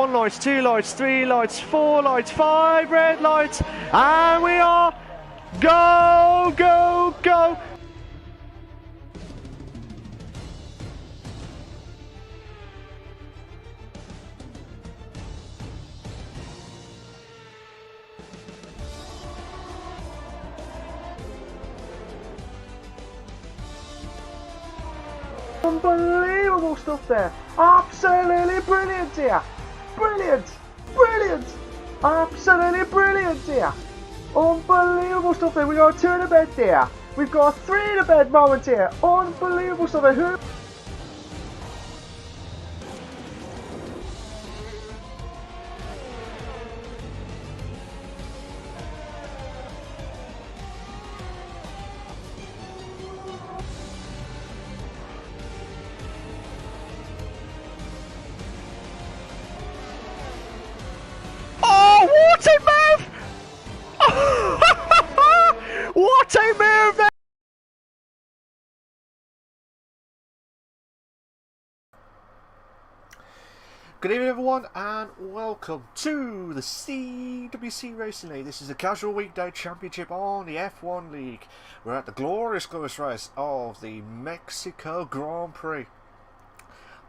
1 lights, 2 lights, 3 lights, 4 lights, 5 red lights, and we are go, go, go. Unbelievable stuff there. Absolutely brilliant here. Brilliant. Brilliant. Absolutely brilliant here. Unbelievable stuff there. We got 2 in the bed there. We've got 3 in the bed moment here. Unbelievable stuff there. Who? What a move! What a move there! Good evening everyone and welcome to the CWC Racing League. This is a casual weekday championship on the F1 League. We're at the glorious race of the Mexico Grand Prix.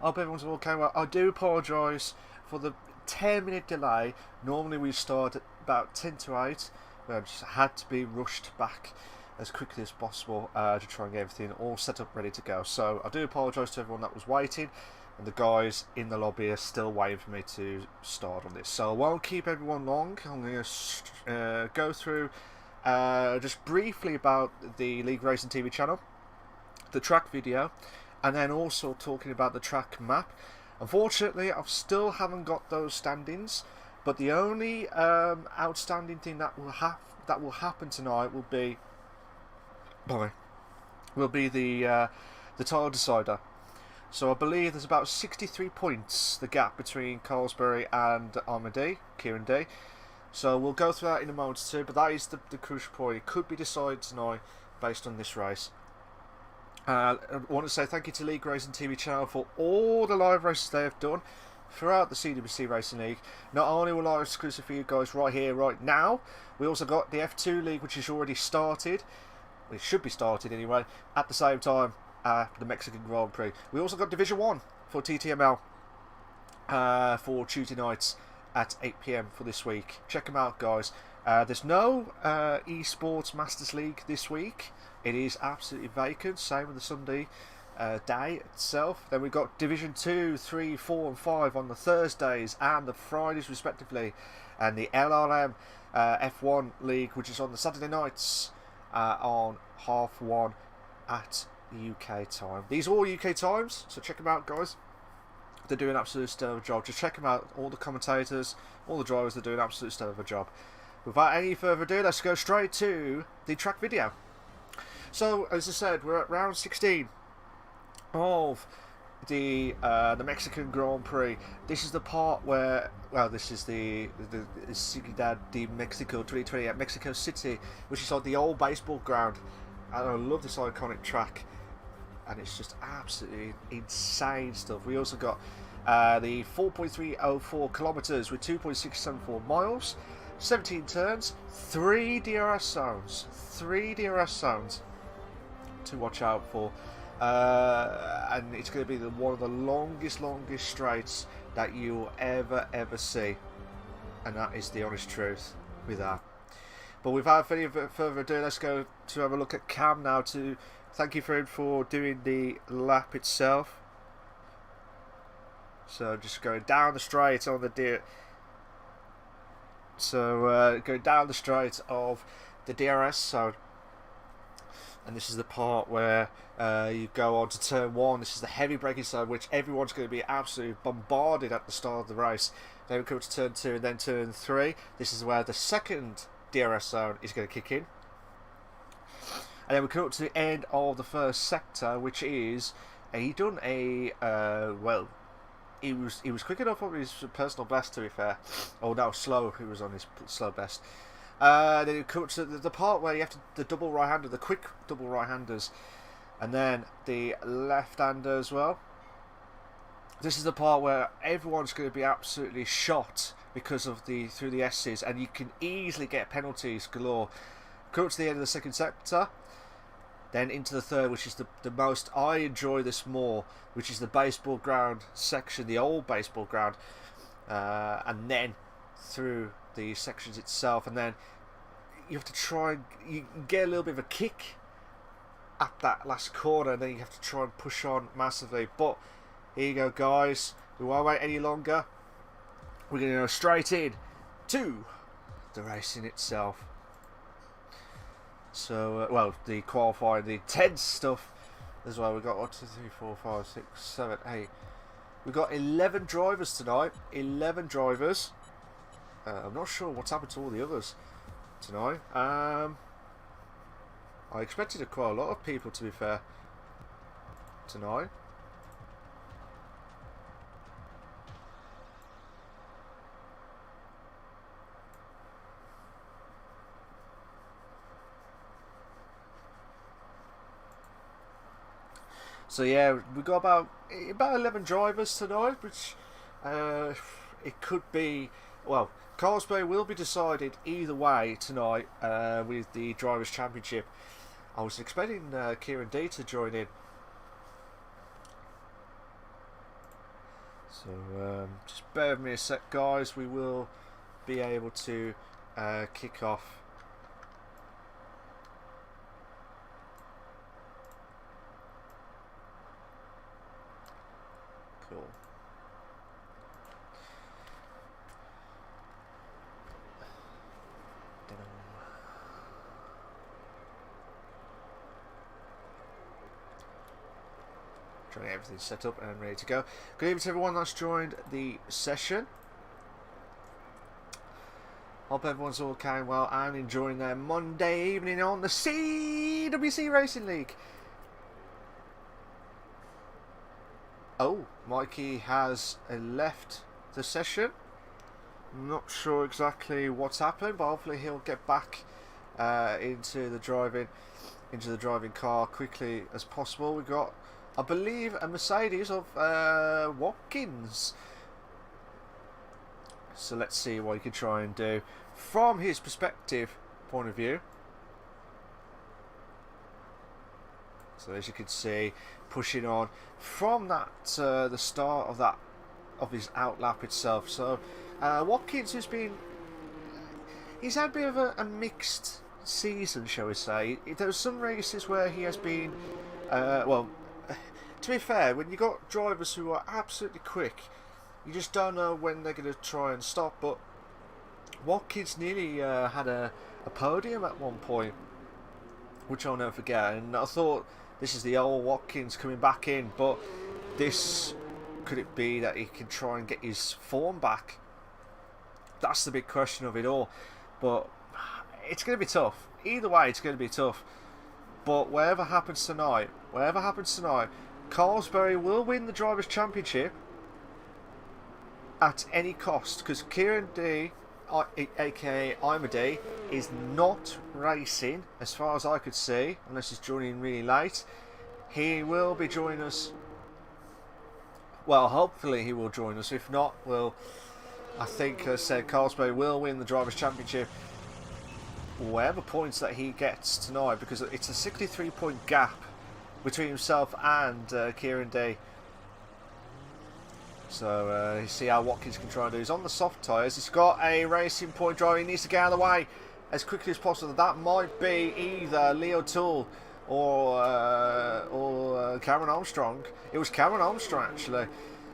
I hope everyone's all okay well. I do apologise for the 10-minute delay. Normally we start at about 10 to 8, but I just had to be rushed back as quickly as possible to try and get everything all set up, ready to go. So I do apologise to everyone that was waiting, and the guys in the lobby are still waiting for me to start on this. So I won't keep everyone long. I'm going to go through just briefly about the LeagueRacing TV channel, the track video, and then also talking about the track map. Unfortunately, I still haven't got those standings, but the only outstanding thing that will happen tonight will be the title decider. So I believe there's about 63 points the gap between Carlsbury and Kieran D. So we'll go through that in a moment too, but that is the crucial point. It could be decided tonight based on this race. I want to say thank you to LeagueRacing TV channel for all the live races they have done throughout the CWC Racing League. Not only will I exclusive for you guys right here, right now, we also got the F2 League, which is already started. It should be started anyway, at the same time the Mexican Grand Prix. We also got Division 1 for TTML for Tuesday nights at 8 PM for this week. Check them out, guys. There's no Esports Masters League this week. It is absolutely vacant, same with the Sunday day itself. Then we've got Division 2, 3, 4 and 5 on the Thursdays and the Fridays respectively. And the LRM F1 League, which is on the Saturday nights on 1:30 at UK time. These are all UK times, so check them out, guys. They're doing an absolute stellar job. Just check them out, all the commentators, all the drivers, they're doing an absolute stellar job. Without any further ado, let's go straight to the track video. So, as I said, we're at round 16 of the Mexican Grand Prix. This is the part where, well, this is the Ciudad de Mexico 2020 at Mexico City, which is like the old baseball ground. And I love this iconic track, and it's just absolutely insane stuff. We also got the 4.304 kilometers with 2.674 miles, 17 turns, 3 DRS zones. 3 DRS zones to watch out for, and it's going to be one of the longest straights that you'll ever see, and that is the honest truth with that. But without any further ado, let's go to have a look at Cam now. To thank you for him for doing the lap itself. So just going down the straight on the going down the straight of the DRS zone. And this is the part where you go on to turn 1. This is the heavy braking zone, which everyone's going to be absolutely bombarded at the start of the race. Then we come to turn 2 and then turn 3. This is where the second DRS zone is going to kick in. And then we come up to the end of the first sector, which is he done a well, he was quick enough on his personal best, to be fair. Oh no, slow. He was on his slow best. Then you come to the part where you have the double right-hander, the quick double right-handers, and then the left-hander as well. this is the part where everyone's going to be absolutely shot because of through the S's, and you can easily get penalties galore. Come up to the end of the second sector, then into the third, which is the most, I enjoy this more, which is the baseball ground section, the old baseball ground, and then through the sections itself, and then you have to try and you get a little bit of a kick at that last corner, and then you have to try and push on massively. But here you go, guys, we won't wait any longer. We're going to go straight in to the racing itself. So, well, the qualifying, the intense stuff as well. We've got 1, 2, 3, 4, 5, 6, 7, 8. We've got 11 drivers tonight. 11 drivers. I'm not sure what's happened to all the others tonight. I expected quite a lot of people, to be fair, tonight. So yeah, we've got about 11 drivers tonight, which it could be, well, Carlsberg will be decided either way tonight with the Drivers' Championship. I was expecting Kieran D to join in. So just bear with me a sec, guys. We will be able to kick off. Cool. Trying to get everything set up and ready to go. Good evening to everyone that's joined the session. Hope everyone's all going well and enjoying their Monday evening on the CWC Racing League. Oh, Mikey has left the session. Not sure exactly what's happened, but hopefully he'll get back into the driving car quickly as possible. We've got, I believe, a Mercedes of Watkins. So let's see what he can try and do from his perspective point of view. So as you can see, pushing on from that the start of his outlap itself. So Watkins has he's had a bit of a mixed season, shall we say. There's some races where he has been well, to be fair, when you got drivers who are absolutely quick, you just don't know when they're going to try and stop. But Watkins nearly had a podium at one point, which I'll never forget. And I thought, this is the old Watkins coming back in, but could it be that he can try and get his form back? That's the big question of it all. But it's going to be tough. Either way, it's going to be tough. But whatever happens tonight, Carlsberg will win the Drivers' Championship at any cost, because Kieran D, aka Imady, is not racing as far as I could see, unless he's joining really late. He will be joining us. Well, hopefully he will join us. If not, well, I think, as I said, Carlsberg will win the Drivers' Championship, whatever points that he gets tonight, because it's a 63-point gap between himself and Kieran D. So you see how Watkins can try and do. He's on the soft tyres. He's got a racing point driver. He needs to get out of the way as quickly as possible. That might be either Leo Toole or Cameron Armstrong. It was Cameron Armstrong, actually.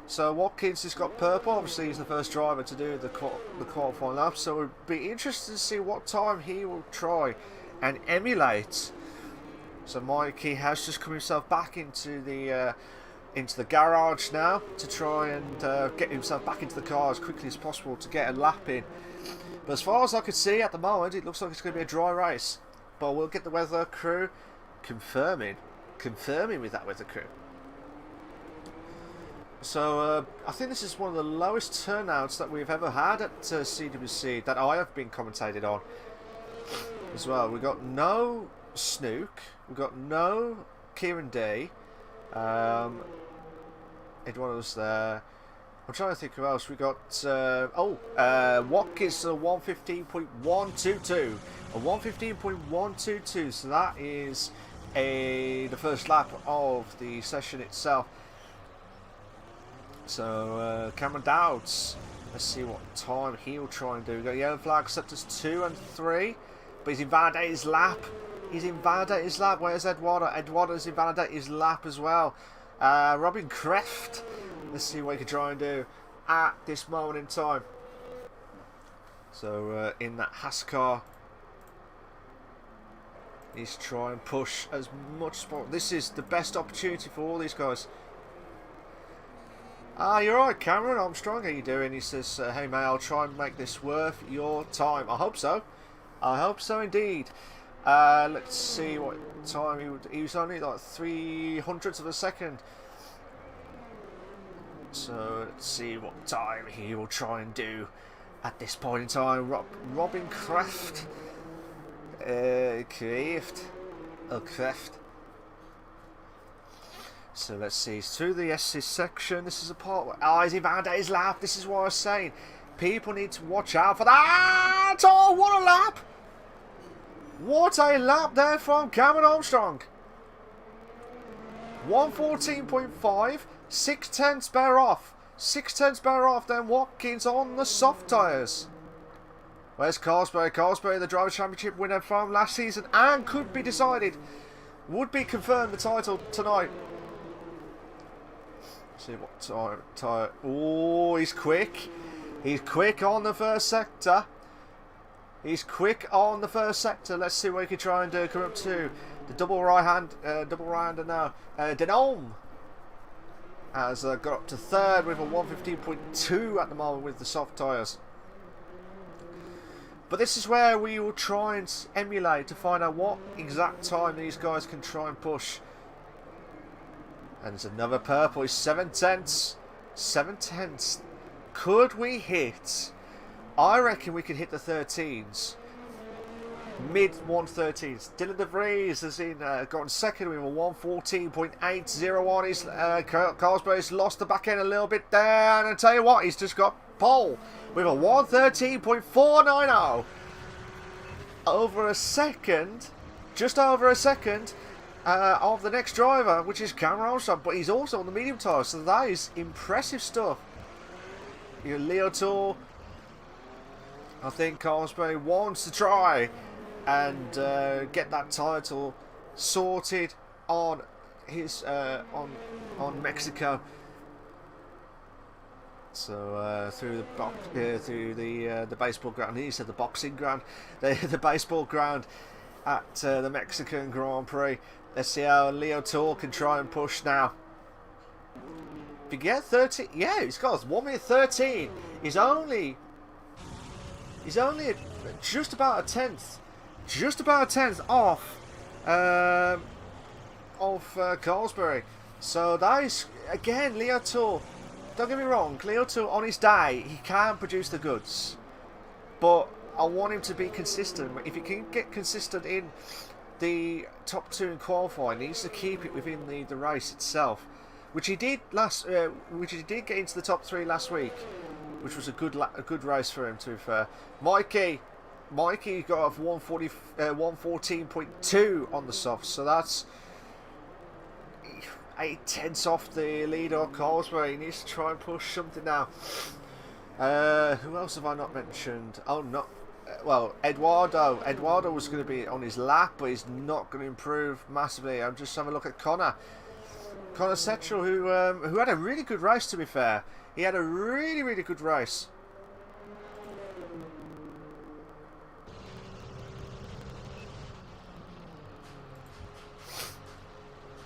So Watkins has got purple. Obviously, he's the first driver to do the qualifying lap. So it would be interesting to see what time he will try and emulate. So Mikey has just come himself back into the garage now to try and get himself back into the car as quickly as possible to get a lap in. But as far as I could see at the moment, it looks like it's going to be a dry race. But we'll get the weather crew confirming with that weather crew. So I think this is one of the lowest turnouts that we've ever had at CWC that I have been commentated on as well. We've got no Snook, we've got no Kieran D. Eduardo's there. I'm trying to think who else we got. Watkins, a 115.122. A 115.122. So that is the first lap of the session itself. So Cameron Dowds, let's see what time he'll try and do. We've got yellow flag set as 2 and 3, but he's invalidated his lap. He's invalidated his lap. Where's Eduardo? Eduardo's invalidated his lap as well. Robin Kreft, let's see what he can try and do at this moment in time. So in that Haas car, he's trying to push as much sport. This is the best opportunity for all these guys. You're right, Cameron Armstrong, how you doing? He says, hey mate, I'll try and make this worth your time. I hope so. I hope so indeed. Let's see what time he was only like 300ths of a second. So let's see what time he will try and do at this point in time. Robin Kraft. Kraft. So let's see, it's through the S's section. This is a part where he's invalidated his lap. This is what I was saying. People need to watch out for that. Oh, what a lap! What a lap there from Cameron Armstrong. 114.5, 6/10 better off. 6/10 better off than Watkins on the soft tyres. Where's Carlsberg? Carlsberg, the Drivers' Championship winner from last season and could be decided. Would be confirmed the title tonight. See what time. Oh, he's quick. He's quick on the first sector. He's quick on the first sector. Let's see what he can try and do. Come up to the double right-hander now. Denholm has got up to third with a 115.2 at the moment with the soft tyres. But this is where we will try and emulate to find out what exact time these guys can try and push. And there's another purple. It's 7/10. 7/10. Could we hit? I reckon we could hit the 13s. Mid 113s. Dylan De Vries has gotten second with a 114.80 on his. Carlsberg's lost the back end a little bit there. And I tell you what, he's just got pole with a 113.490. Over a second. Just over a second. Of the next driver, which is Cameron Armstrong, but he's also on the medium tyre, so that is impressive stuff. Leo Tour, I think Carlsberg wants to try and get that title sorted on his on Mexico. So through the through the baseball ground. He said the boxing ground, the baseball ground at the Mexican Grand Prix. Let's see how Leo Tour can try and push now. If you get 30, yeah, he's got 1 minute 13. He's only just about a tenth off Carlsberg. So that is again Leo Tour. Don't get me wrong, Leo Tour on his day he can produce the goods, but I want him to be consistent. If he can get consistent in the top 2 in qualifying, he needs to keep it within the race itself, which he did which he did get into the top 3 last week, which was a good race for him. To be fair, Mikey got off 114.2 on the soft, so that's 8/10 off the leader of Carlsberg. He needs to try and push something now. Who else have I not mentioned? Oh, no. Well, Eduardo was going to be on his lap, but he's not going to improve massively. I'm just having a look at Connor Setchell, who had a really good race, to be fair. He had a really good race.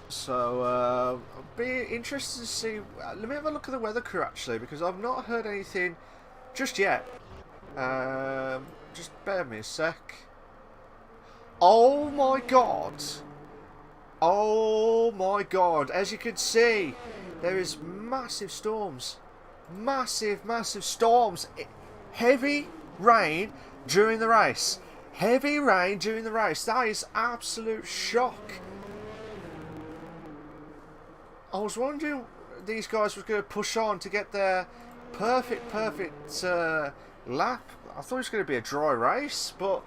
So I'll be interested to see. Let me have a look at the weather crew actually, because I've not heard anything just yet. Just bear me a sec. Oh my god! Oh my god! As you can see, there is massive storms, massive storms. Heavy rain during the race. Heavy rain during the race. That is absolute shock. I was wondering, these guys were going to push on to get their perfect lap. I thought it was going to be a dry race, but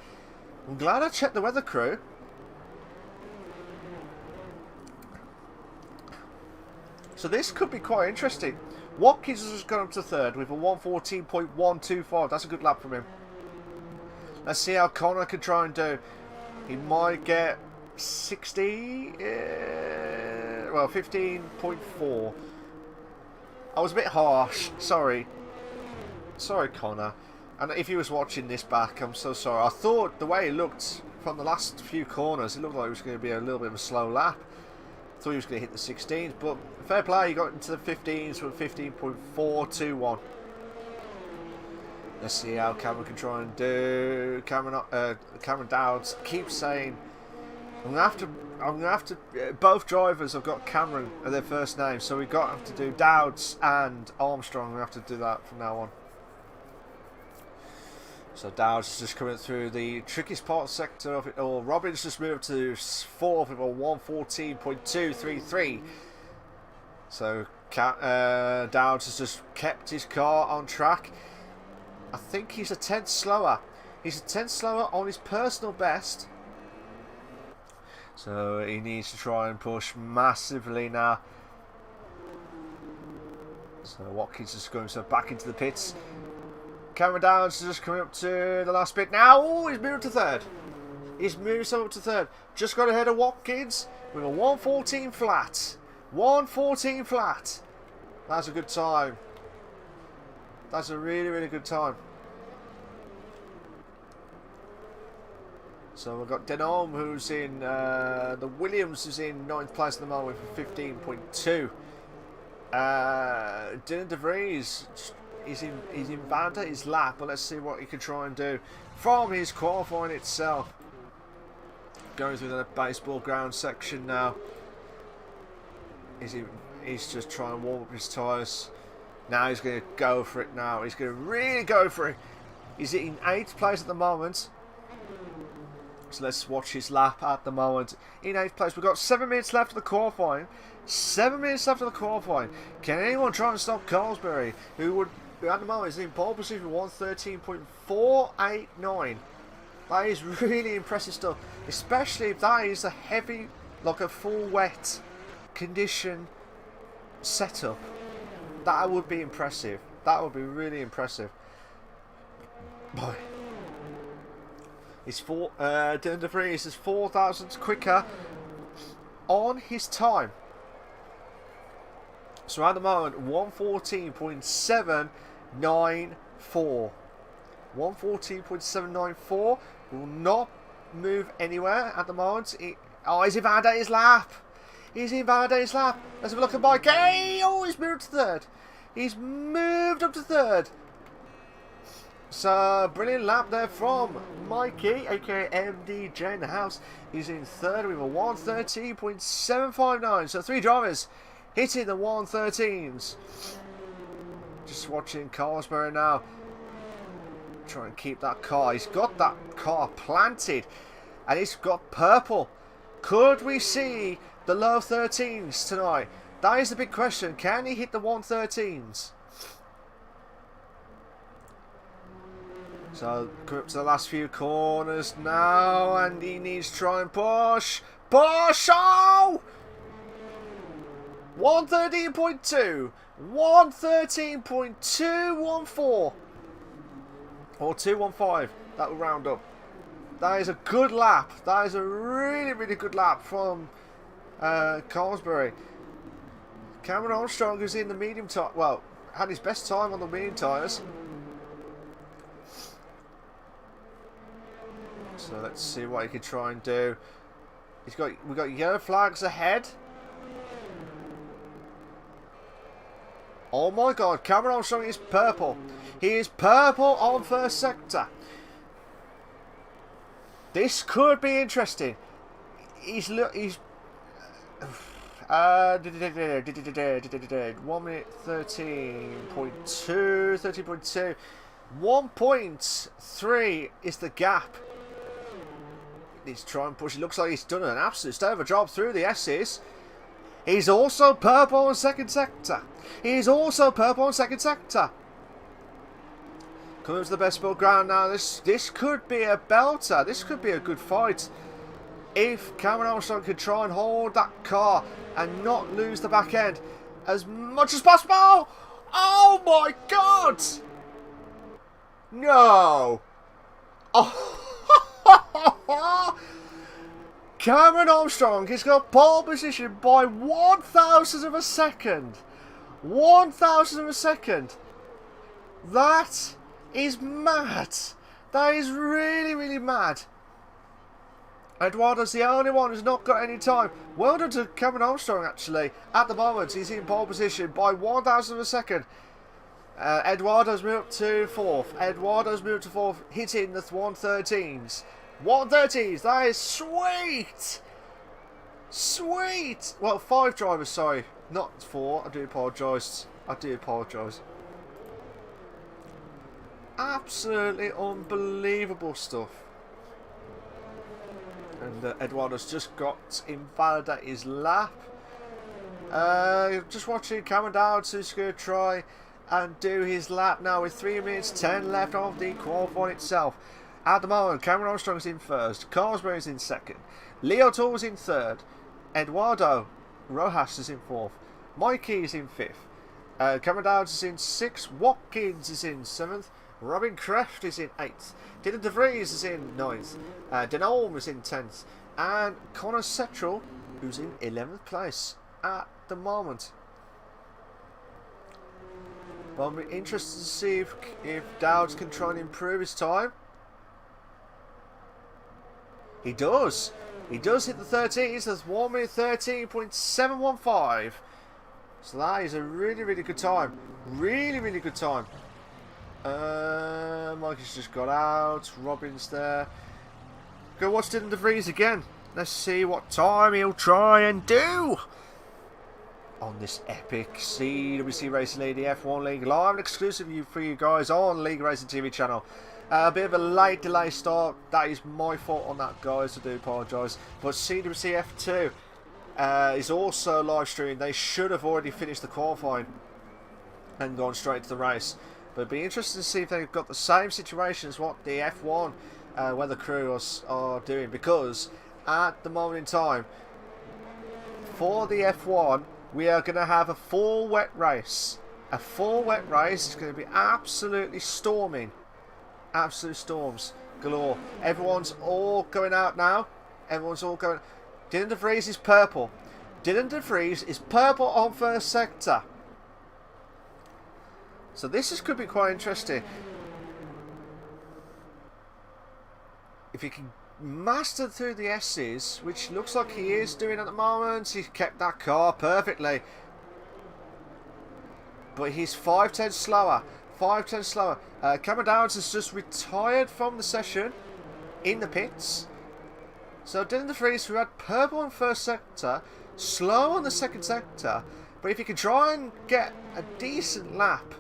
I'm glad I checked the weather crew. So this could be quite interesting. Watkins has just gone up to third with a 1:14.125. That's a good lap from him. Let's see how Connor can try and do. He might get 60, well, 15.4. I was a bit harsh. Sorry, Connor. And if he was watching this back, I'm so sorry. I thought the way it looked from the last few corners, it looked like it was going to be a little bit of a slow lap. I thought he was going to hit the 16s, but fair play, he got into the 15s with 15.421. Let's see how Cameron can try and do. Cameron Dowds keeps saying, I'm gonna have to. Both drivers have got Cameron as their first name, so we've got to have to do Dowds and Armstrong. We have to do that from now on. So Dowds is just coming through the trickiest part of the sector of it all. Robbins just moved to fourth with a 1:14.233. So Dowds has just kept his car on track. I think he's a tenth slower. He's a tenth slower on his personal best. So he needs to try and push massively now. So Watkins is going back into the pits. Cameron Downs is just coming up to the last bit now. Oh, he's moved to third. He's moved himself up to third. Just got ahead of Watkins with a 1:14 flat. 1:14 flat. That's a good time. That's a really, really good time. So we've got Denholm, who's in the Williams, is in 9th place at the moment with 15.2. Dylan De Vries is in Vanda his lap, but let's see what he can try and do from his qualifying itself. Going through the baseball ground section now. He's just trying to warm up his tyres. Now he's going to go for it now. He's going to really go for it. He's in 8th place at the moment. So let's watch his lap at the moment. In 8th place. We've got 7 minutes left of the qualifying. 7 minutes left of the qualifying. Can anyone try and stop Carlsberry, who at the moment is in pole position 1:13.489. That is really impressive stuff. Especially if that is a heavy, like a full wet condition setup. That would be impressive. That would be really impressive. Boy. Dylan De Vries is 4 thousandths quicker on his time. So at the moment, 1:14.794. 1:14.794 will not move anywhere at the moment. He's invalidated his lap. He's invalidated his lap. Let's have a look at Mike. Hey, oh, he's moved to third. He's moved up to third. So, brilliant lap there from Mikey, aka MDJ in the house. He's in third with a 1:13.759. So, 3 drivers hitting the 1:13s. Just watching Carlsberg now. Trying to keep that car. He's got that car planted. And he's got purple. Could we see the low 13s tonight? That is the big question. Can he hit the 1:13s? So, coming up to the last few corners now, and he needs to try and push. Push! Oh! 1:13.2. 1:13.214. Or 2:15. That will round up. That is a good lap. That is a really, really good lap from Carlsberg. Cameron Armstrong, who's in the medium tyre, well, had his best time on the medium tyres. So let's see what he can try and do. We've got yellow flags ahead. Oh my God, Cameron Armstrong is purple. He is purple on first sector. This could be interesting. He's 1 minute 13.2. 1.3 is the gap. He's trying to push. It looks like he's done an absolute state of a job through the S's. He's also purple on second sector. He's also purple on second sector. Coming to the best build ground now. This could be a belter. This could be a good fight. If Cameron Armstrong could try and hold that car and not lose the back end as much as possible. Oh my God! No! Oh. Cameron Armstrong has got pole position by 1,000 of a second. 1,000 of a second. That is mad. That is really, really mad. Eduardo's the only one who's not got any time. Well done to Cameron Armstrong, actually. At the moment, he's in pole position by 1,000 of a second. Eduardo's moved to 4th. Eduardo's moved to 4th, hitting the 113s. 130s, that is sweet! Sweet! Well, 5 drivers, sorry. Not 4, I do apologise. I do apologise. Absolutely unbelievable stuff. And Eduardo's just got invalidate his lap. Just watching Cameron Dowds, who's going to try and do his lap now with 3 minutes 10 left of the qualifying itself. At the moment, Cameron Armstrong's in 1st, Carlsberry's in 2nd, Leo Toll's in 3rd, Eduardo Rojas is in 4th, Mikey is in 5th, Cameron Dowds is in 6th, Watkins is in 7th, Robin Kreft is in 8th, Dylan De Vries is in 9th, Denholm is in 10th, and Connor Settrell, who's in 11th place at the moment. But I'm interested to see if Dowds can try and improve his time. He does. He does hit the 13s. That's 1 minute 13.715. So that is a really, really good time. Really, really good time. Mike has just got out. Robin's there. Go watch Dylan De Vries again. Let's see what time he'll try and do on this epic CWC Racing League, the F1 League, live and exclusive for you guys on LeagueRacing TV channel. A bit of a late delay start. That is my fault on that, guys. I do apologise. But CWC F2 is also live streaming. They should have already finished the qualifying and gone straight to the race. But it'd be interesting to see if they've got the same situation as what the F1 weather crew are doing. Because at the moment in time, for the F1, we are going to have a full wet race. A full wet race. It's going to be absolutely storming. Absolute storms galore. Everyone's all going out now. Everyone's all going. Dylan De Vries is purple. Dylan De Vries is purple on 1st sector. So this could be quite interesting. If he can master through the S's, which looks like he is doing at the moment, he's kept that car perfectly. But he's 5 tenths slower. 5 tenths slower. Cameron Dowds has just retired from the session in the pits. So Dylan De Vries, who had purple on 1st sector, slow on the 2nd sector, but if he can try and get a decent lap.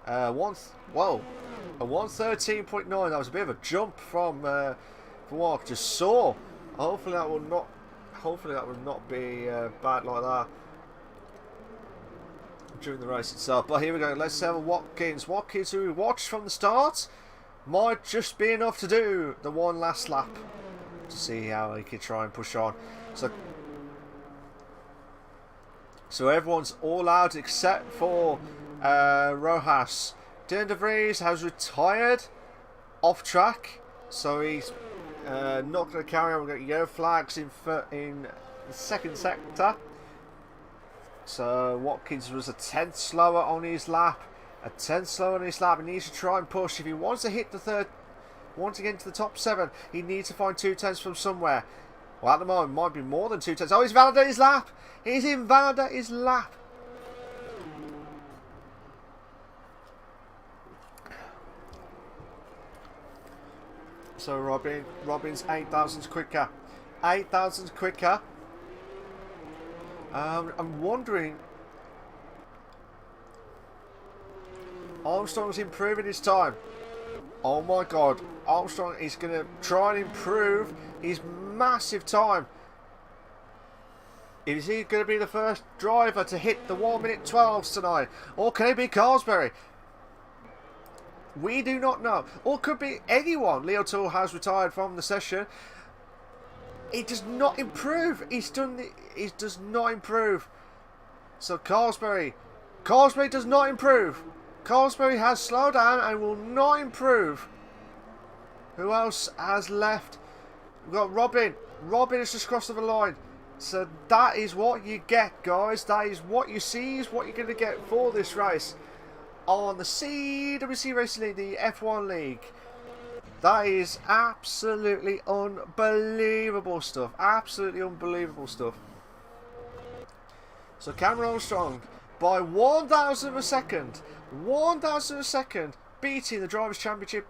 A 113.9. That was a bit of a jump from what I just saw. Hopefully that will not. Hopefully that will not be bad like that during the race itself. But here we go. Let's have a Watkins. Watkins, who we watched from the start, might just be enough to do the one last lap to see how he can try and push on. So everyone's all out except for Rojas. Dylan De Vries has retired off track, so he's not going to carry on. We've got yellow flags in the 2nd sector. So Watkins was a 10th slower on his lap. A 10th slower on his lap. He needs to try and push. If he wants to hit the wants to get into the top 7, he needs to find 2 tenths from somewhere. Well, at the moment, might be more than 2 tenths. Oh, he's invalidated his lap. He's invalidated his lap. So Robin's 8 thousandths quicker. 8 thousandths quicker. I'm wondering. Armstrong's improving his time. Oh my God, Armstrong is going to try and improve his massive time. Is he going to be the first driver to hit the 1:12 tonight? Or can it be Carlsberry? We do not know. Or could be anyone. Leo Tool has retired from the session. He does not improve. He does not improve. So Carlsberry does not improve. Carlsberry has slowed down and will not improve. Who else has left? We've got Robin. Robin has just crossed the line. So that is what you get, guys. That is what you see, is what you're going to get for this race on the CWC Racing League, the F1 League. That is absolutely unbelievable stuff. Absolutely unbelievable stuff. So Cameron Armstrong, by 1,000 of a second, beating the Drivers' Championship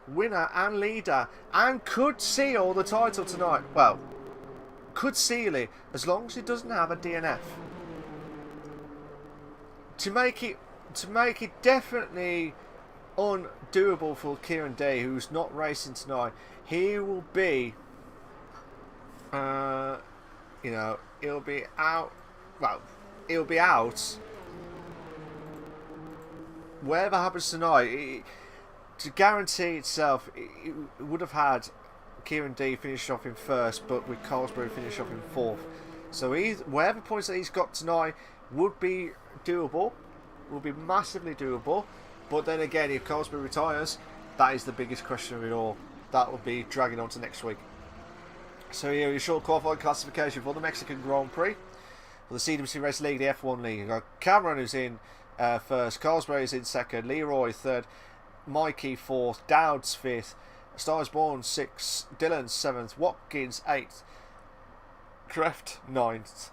winner and leader, and could seal the title tonight. Well, could seal it as long as he doesn't have a DNF. To make it definitely undoable for Kieran Day, who's not racing tonight. He will be, he'll be out. Well, he'll be out. Whatever happens tonight, to guarantee itself, it would have had Kieran D finish off in first, but with Carlsberry finish off in fourth. So whatever points that he's got tonight would be doable, will be massively doable. But then again, if Carlsberry retires, that is the biggest question of it all. That will be dragging on to next week. So here is short qualifying classification for the Mexican Grand Prix. For the CWC Race League, the F1 League. You've got Cameron, who's in first, Carlsberry is in second, Leroy third, Mikey fourth, Dowds fifth, Stars Born 6th, Dylan 7th, Watkins 8th, Kreft 9th,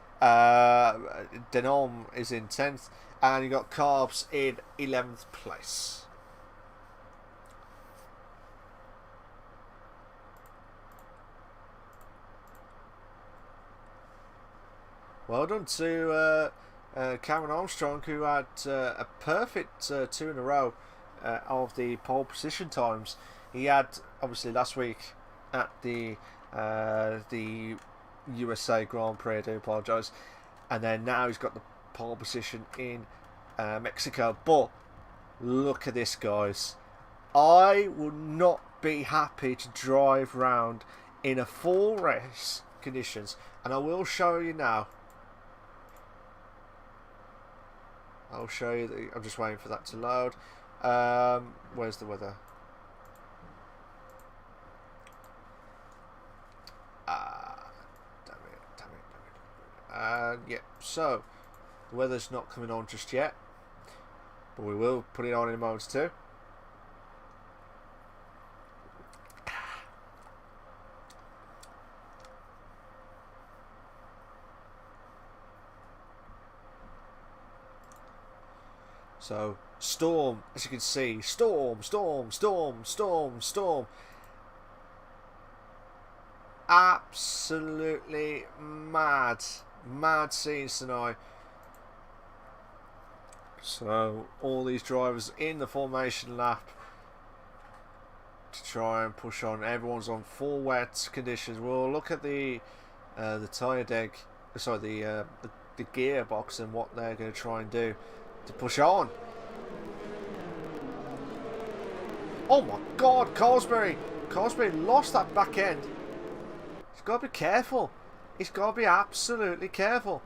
Denom is in 10th, and you got Carbs in 11th place. Well done to Cameron Armstrong, who had a perfect 2 in a row of the pole position times. He had, obviously, last week at the USA Grand Prix, I do apologise, and then now he's got the pole position in Mexico. But look at this, guys. I would not be happy to drive round in a full race conditions, and I will show you now. I'll show you. I'm just waiting for that to load. Where's the weather? Damn it. Yeah, so the weather's not coming on just yet, but we will put it on in a moment too. So, storm, as you can see, storm. Absolutely mad scenes tonight. So, all these drivers in the formation lap to try and push on. Everyone's on full wet conditions. We'll look at the tyre deck, sorry, the gearbox and what they're going to try and do to push on. Oh my God, Carlsberry lost that back end. He's got to be careful. He's got to be absolutely careful.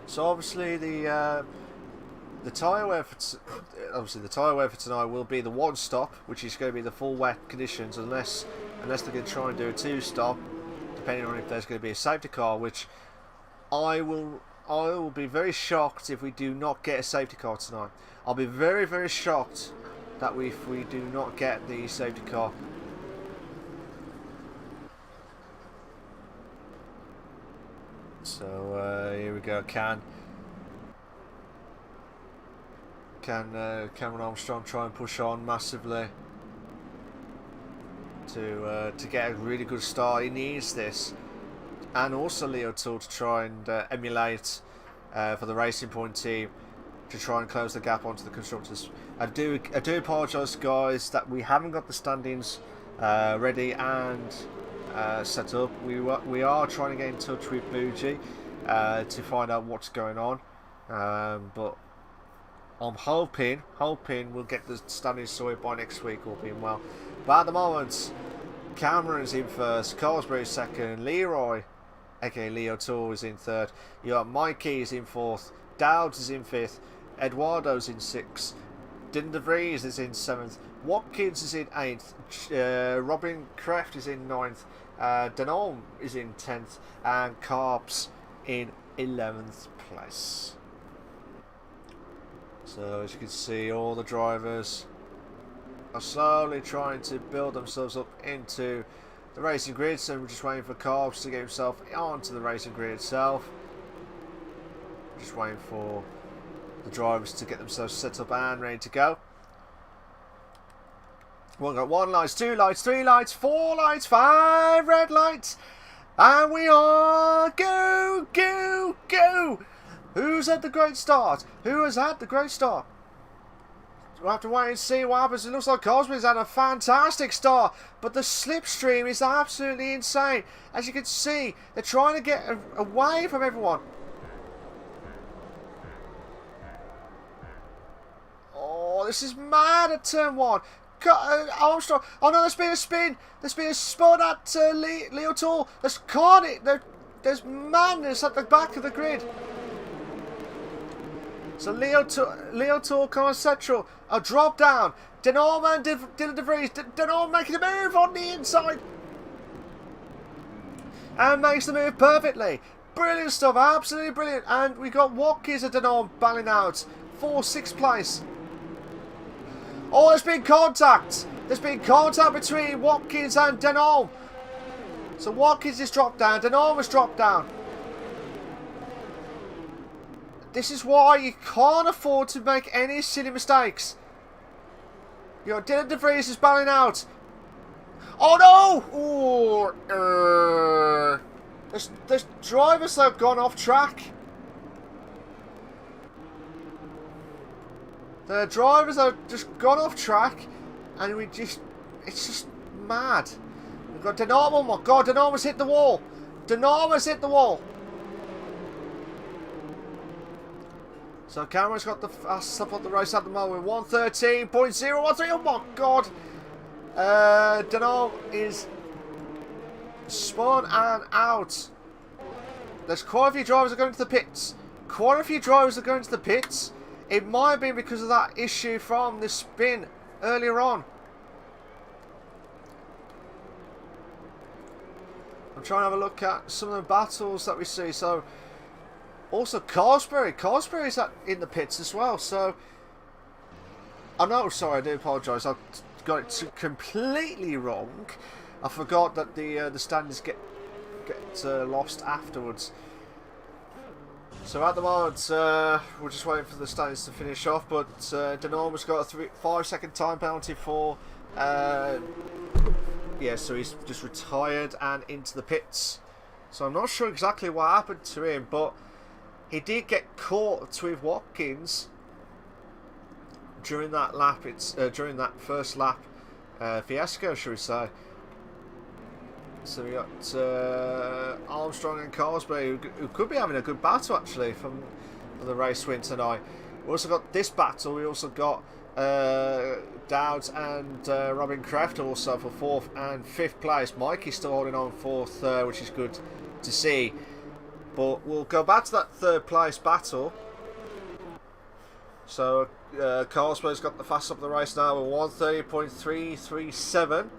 So obviously the tyre wear for tonight will be the 1 stop, which is going to be the full wet conditions, unless they're going to try and do a 2 stop, depending on if there's going to be a safety car, which I will be very shocked if we do not get a safety car tonight. I'll be very, very shocked that if we do not get the safety car. So here we go. Can Cameron Armstrong try and push on massively to get a really good start? He needs this. And also Leo Tool to try and emulate for the Racing Point team to try and close the gap onto the constructors. I do apologise, guys, that we haven't got the standings ready and set up. We are trying to get in touch with Bougie to find out what's going on, but I'm hoping we'll get the standings sorted by next week, all being well. But at the moment, Cameron's in first, Carlsbury's second, Leroy, aka Leo Tour, is in third. You got Mikey is in fourth, Dowds is in fifth, Eduardo's in sixth, Dylan DeVries is in seventh, Watkins is in eighth, Robin Kraft is in ninth, Denom is in 10th, and Carps in 11th place. So as you can see, all the drivers are slowly trying to build themselves up into the racing grid. So we're just waiting for Carps to get himself onto the racing grid itself. Just waiting for the drivers to get themselves set up and ready to go. We've got 1 light, 2 lights, 3 lights, 4 lights, 5 red lights, and we are go, go, go. Who's had the great start? Who has had the great start? We'll have to wait and see what happens. It looks like Cosby's had a fantastic start, but the slipstream is absolutely insane. As you can see, they're trying to get away from everyone. Oh, this is mad at turn 1. Armstrong. Oh no, there's been a spin. There's been a spin at Leo Tool. There's caught it. There's madness at the back of the grid. So Leo Tool, Connor Central, a drop down. Denorma and Dylan DeVries. Denorma making a move on the inside. And makes the move perfectly. Brilliant stuff. Absolutely brilliant. And we got Watkins and Denorma battling out for 6th place. Oh, there's been contact. There's been contact between Watkins and Denorme. So Watkins is dropped down. Denorme has dropped down. This is why you can't afford to make any silly mistakes. You know, Dylan DeVries is battling out. Oh no! Oh, there's drivers that have gone off track. The drivers have just gone off track, and it's just mad. We've got Denorma. Oh my god, Denorma's hit the wall. Denorma's hit the wall. So Cameron's got the fastest lap of the race at the moment. 113.013. Oh my god. Denorma is spun and out. There's quite a few drivers that are going to the pits. Quite a few drivers are going to the pits. It might have been because of that issue from the spin earlier on. I'm trying to have a look at some of the battles that we see. So, also Carsbury. Carsbury's in the pits as well. So, I know, sorry, I do apologise. I got it completely wrong. I forgot that the standings get lost afterwards. So at the moment, we're just waiting for the standings to finish off, but Denorma's got a 5-second time penalty for, yeah, so he's just retired and into the pits. So I'm not sure exactly what happened to him, but he did get caught with Watkins during that lap. During that first lap fiasco, shall we say. So we got Armstrong and Carsbury, who could be having a good battle actually for the race win tonight. We also got this battle. We also got Dowds and Robin Kraft also for 4th and 5th place. Mikey's still holding on 4th, which is good to see. But we'll go back to that 3rd place battle. So Carsbury's got the fastest up of the race now with 130.337.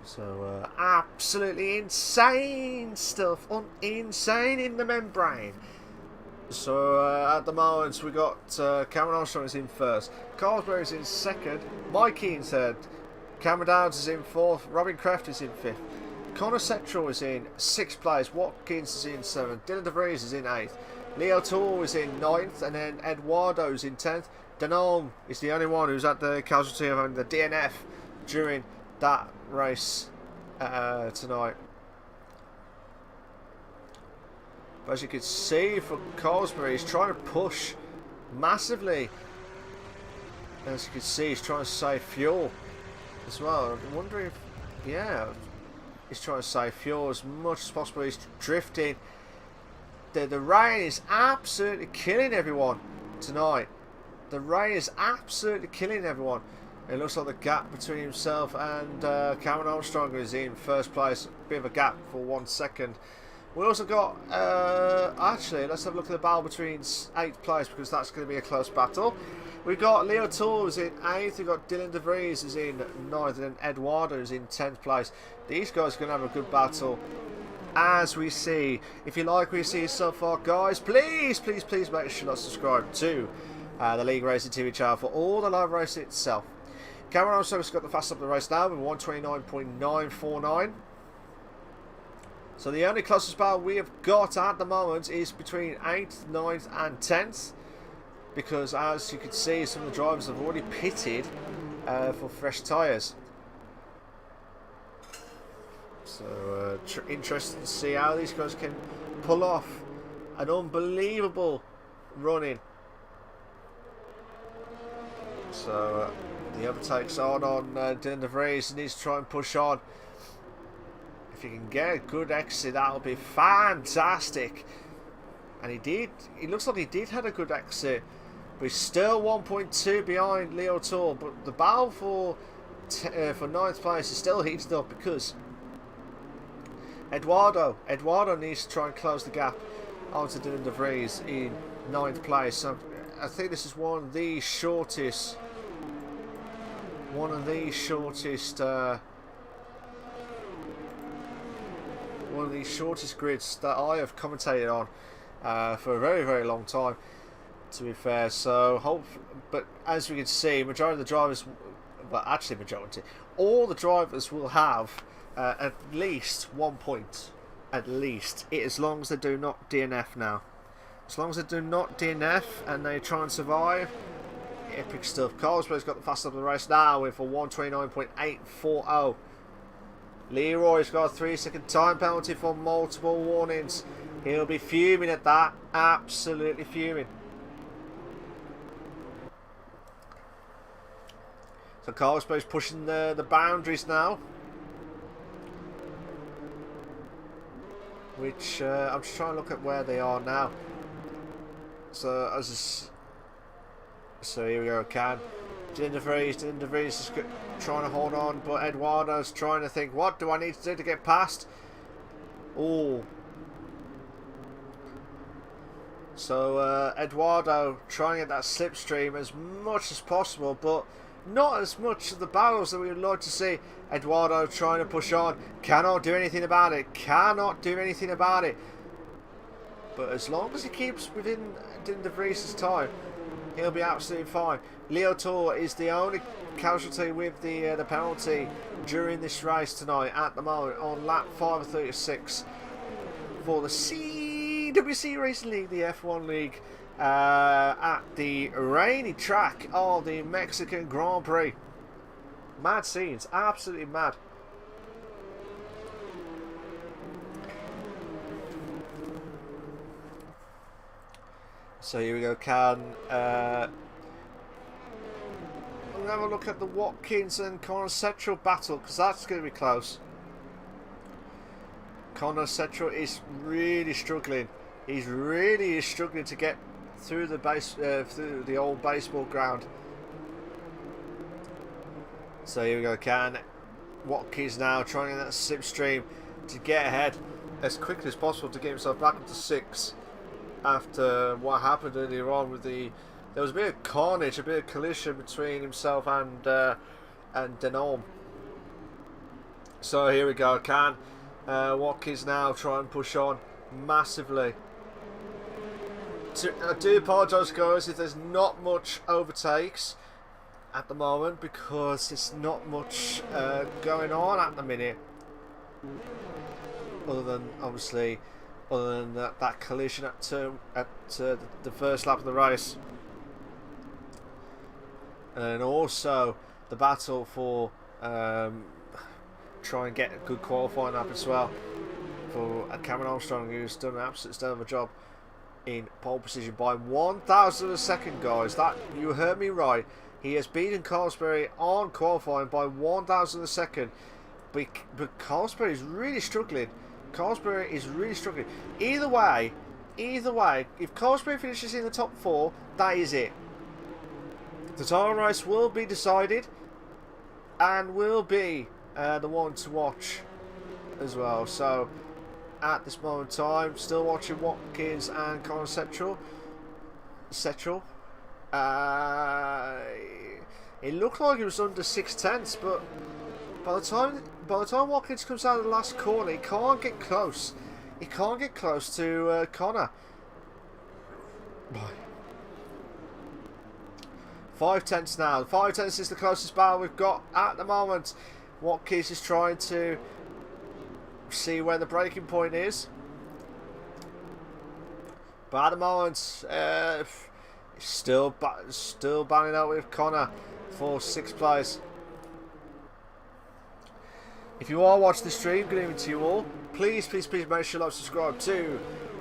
So, absolutely insane stuff. Insane in the membrane. So, at the moment, we got Cameron Armstrong is in 1st. Carsbury's in 2nd. Mikey in 3rd. Cameron Downs is in 4th. Robin Kraft is in 5th. Connor Central is in 6th place. Watkins is in 7th. Dylan DeVries is in 8th. Leo Tool is in 9th. And then Eduardo is in 10th. Denom is the only one who's at the casualty of having the DNF during that race tonight. But as you can see from Cosbury, he's trying to push massively. As you can see, he's trying to save fuel as well. I'm wondering if, yeah, he's trying to save fuel as much as possible. He's drifting. The rain is absolutely killing everyone tonight. The rain is absolutely killing everyone. It looks like the gap between himself and Cameron Armstrong is in first place. Bit of a gap for 1 second. We also got, actually, let's have a look at the battle between 8th place, because that's going to be a close battle. We've got Leo Tour is in 8th, we've got Dylan De Vries is in 9th, and Eduardo is in 10th place. These guys are going to have a good battle, as we see. If you like what you see so far, guys, please make sure to subscribe to the League Racing TV channel for all the live racing itself. Cameron Armstrong's got the fastest up the race now with 129.949. So the only closest battle we have got at the moment is between 8th, 9th and 10th. Because as you can see, some of the drivers have already pitted for fresh tyres. So interesting to see how these guys can pull off an unbelievable run-in. So the overtake's on Dylan De Vries, and needs to try and push on. If he can get a good exit, that'll be fantastic. And he did. It looks like he did have a good exit, but he's still 1.2 behind Leo Tour. But the battle for 9th place is still heated up, because Eduardo needs to try and close the gap onto Dylan De Vries in 9th place. So I think this is one of the shortest grids that I have commentated on for a very, very long time, to be fair. So but as we can see, majority of the drivers, well, actually majority, all the drivers will have at least 1 point, at least, as long as they do not DNF now. As long as they do not DNF and they try and survive, epic stuff. Carlsberg's got the fastest of the race now with a 129.840. Leroy's got a 3-second time penalty for multiple warnings. He'll be fuming at that, absolutely fuming. So Carlsberg's pushing the boundaries now, which I'm just trying to look at where they are now. So so here we go. Dylan De Vries is trying to hold on, but Eduardo's trying to think, what do I need to do to get past? Oh. So Eduardo trying to get that slipstream as much as possible, but not as much of the battles that we would like to see. Eduardo trying to push on, cannot do anything about it, But as long as he keeps within Dylan De Vries' time, he'll be absolutely fine. Leo Tour is the only casualty with the penalty during this race tonight at the moment on lap 5 of 36 for the CWC Racing League, the F1 League, at the rainy track of the Mexican Grand Prix. Mad scenes, absolutely mad. So here we go, we'll have a look at the Watkins and Connor Settrell battle, because that's going to be close. Connor Settrell is really struggling. He's really struggling to get through the through the old baseball ground. So here we go, Watkins now trying that slipstream to get ahead as quickly as possible to get himself back into 6th. After what happened earlier on with there was a bit of carnage, a bit of collision between himself and Denholm. So here we go, Watkins now trying to push on massively. I do apologise, guys, if there's not much overtakes at the moment, because there's not much going on at the minute, other than obviously. Other than that collision at the first lap of the race, and also the battle for try and get a good qualifying lap as well. for Cameron Armstrong, who's done an absolute stellar job in pole position by 1,000 of a second, guys. That, you heard me right. He has beaten Carlsberry on qualifying by 1,000 of a second. But Carlsberry is really struggling. Carlsberry is really struggling. Either way, if Carlsberry finishes in the top 4, that is it. The title race will be decided and will be the one to watch as well. So at this moment in time, still watching Watkins and Connor Setchell. It looked like it was under 6/10, but by the time Watkins comes out of the last corner, he can't get close. He can't get close to Connor. 5/10 now. 5/10 is the closest battle we've got at the moment. Watkins is trying to see where the breaking point is, but at the moment, still battling out with Connor for 6th place. If you are watching the stream, good evening to you all. Please make sure you like, subscribe to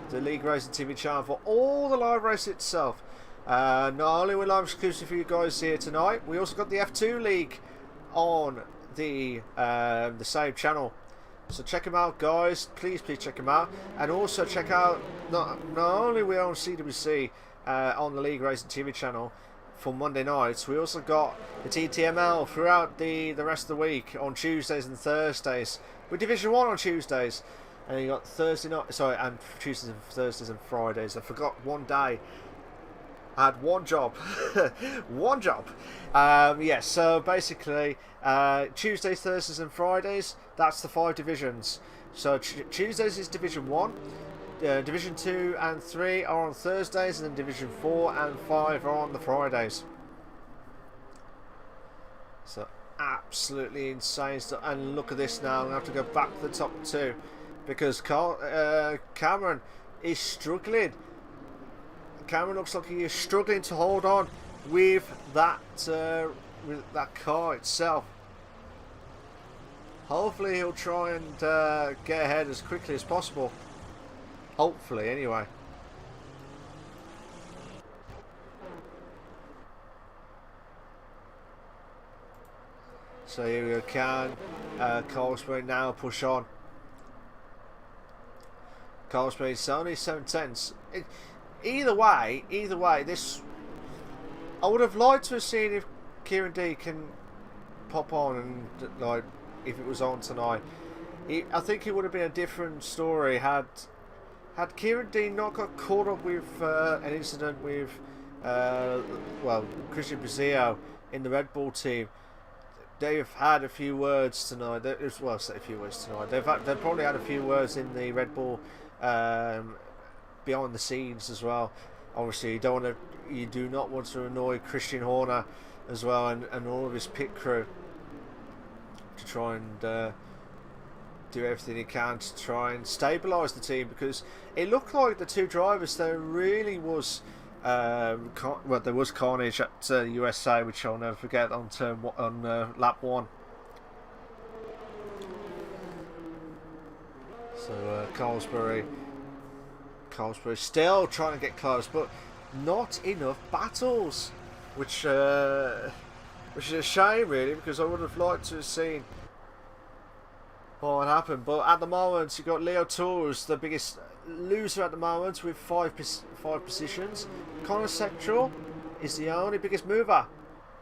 the LeagueRacing TV channel for all the live racing itself. Not only will live exclusive for you guys here tonight, we also got the F2 League on the same channel. So check them out, guys. Please check them out, and also check out not only we on CWC on the LeagueRacing TV channel for Monday nights. We also got the TTML throughout the rest of the week on Tuesdays and Thursdays. With Division 1 on Tuesdays, and you got Thursday night. Sorry, and Tuesdays and Thursdays and Fridays. I forgot one day. I had one job. One job. Yeah, so basically, Tuesdays, Thursdays and Fridays, that's the 5 divisions. So Tuesdays is Division 1, Division 2 and 3 are on Thursdays, and then Division 4 and 5 are on the Fridays. So absolutely insane stuff. And look at this now, I'm going to have to go back to the top 2, because Cameron is struggling. Cameron looks like he is struggling to hold on with that car itself. Hopefully he'll try and get ahead as quickly as possible. Hopefully, anyway. So here we go. Can Carlsberg now push on? Carlsberg is only 7/10. Either way, this, I would have liked to have seen if Kieran D can pop on, and like if it was on tonight. I think it would have been a different story had Kieran D not got caught up with an incident with Christian Brazio in the Red Bull team. They've had a few words tonight. They've probably had a few words in the Red Bull behind the scenes as well. Obviously, you do not want to annoy Christian Horner as well, and all of his pit crew, to try and do everything he can to try and stabilise the team, because it looked like the two drivers, there really was there was carnage at USA, which I'll never forget, on lap 1. So Carlsberry still trying to get close, but not enough battles, which is a shame really, because I would have liked to have seen what happened. But at the moment, you've got Leo Tours, the biggest loser at the moment, with 5 positions. Connor Setchell is the only biggest mover.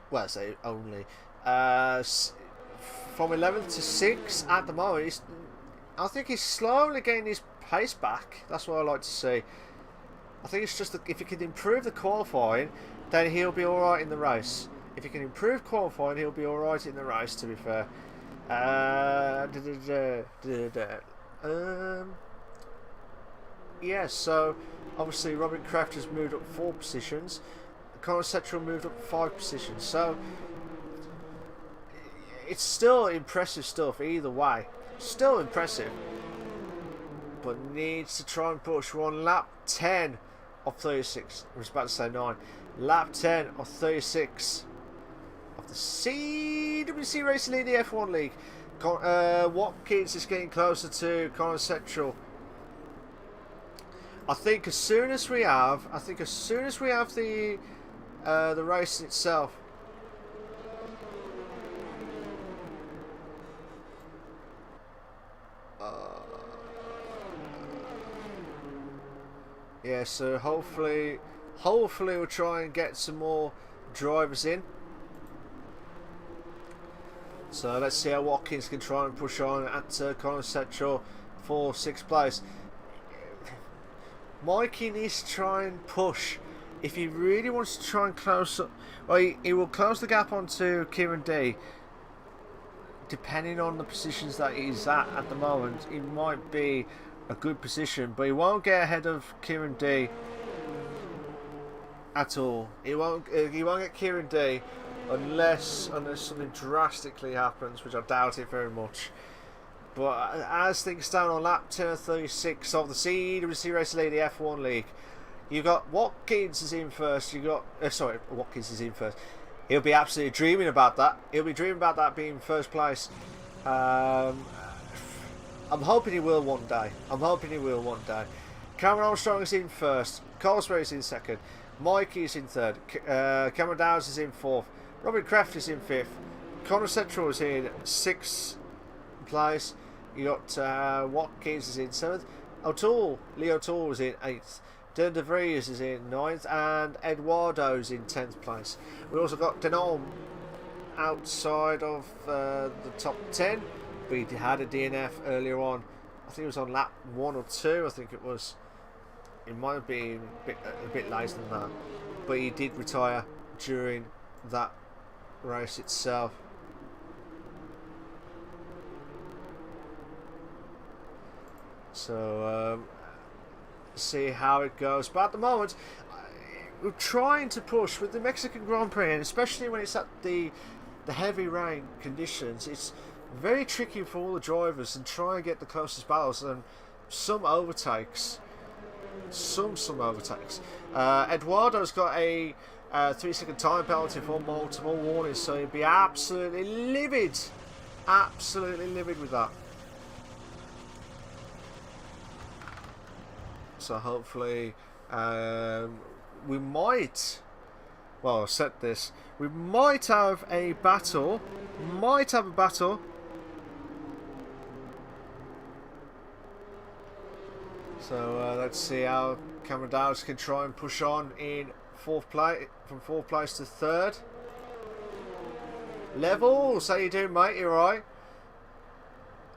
Well, I say only. From 11th to 6th at the moment. I think he's slowly getting his pace back. That's what I like to see. I think it's just that if he can improve the qualifying, then he'll be alright in the race. If he can improve qualifying, he'll be alright in the race, to be fair. Yeah, so obviously Robin Kraft has moved up 4 positions. Conor Setchell moved up 5 positions. So it's still impressive stuff either way. Still impressive. But needs to try and push. We're on lap 10 of 36. I was about to say 9. Lap 10 of 36 of the CWC Racing League, the F1 League. Watkins is getting closer to Connor Central. I think as soon as we have the race itself. Yeah, so hopefully we'll try and get some more drivers in. So let's see how Watkins can try and push on at Connor Central for 6th place. Mikey needs to try and push. If he really wants to try and close up, well, he will close the gap onto Kieran D. Depending on the positions that he's at the moment, it might be a good position, but he won't get ahead of Kieran D at all. He won't get Kieran D unless something drastically happens, which I doubt it very much. But as things stand on lap 36 of the CWC Race League, the F1 League, you got Watkins is in first. Watkins is in first. He'll be absolutely dreaming about that. He'll be dreaming about that being first place. I'm hoping he will one day. Cameron Armstrong is in first. Colesbury is in second. Mikey is in third. Cameron Downs is in fourth. Robin Kraft is in fifth. Connor Central is in 6th place. You got Watkins is in 7th. Leo O'Toole is in 8th. Dylan De Vries is in 9th. And Eduardo's in 10th place. We also got Denom outside of the top 10. But he had a DNF earlier on. I think it was on lap 1 or 2. I think it was. It might have been a bit later than that. But he did retire during that race itself. So see how it goes. But at the moment, we're trying to push with the Mexican Grand Prix, and especially when it's at the heavy rain conditions, it's very tricky for all the drivers and try and get the closest battles and some overtakes. Some overtakes. Eduardo's got a 3-second time penalty for multiple warnings, so he'd be absolutely livid with that. So hopefully we might, well, I've said this, we might have a battle. So let's see how Cameron Downs can try and push on in 4th place, from 4th place to 3rd. Levels, how you doing, mate? You alright?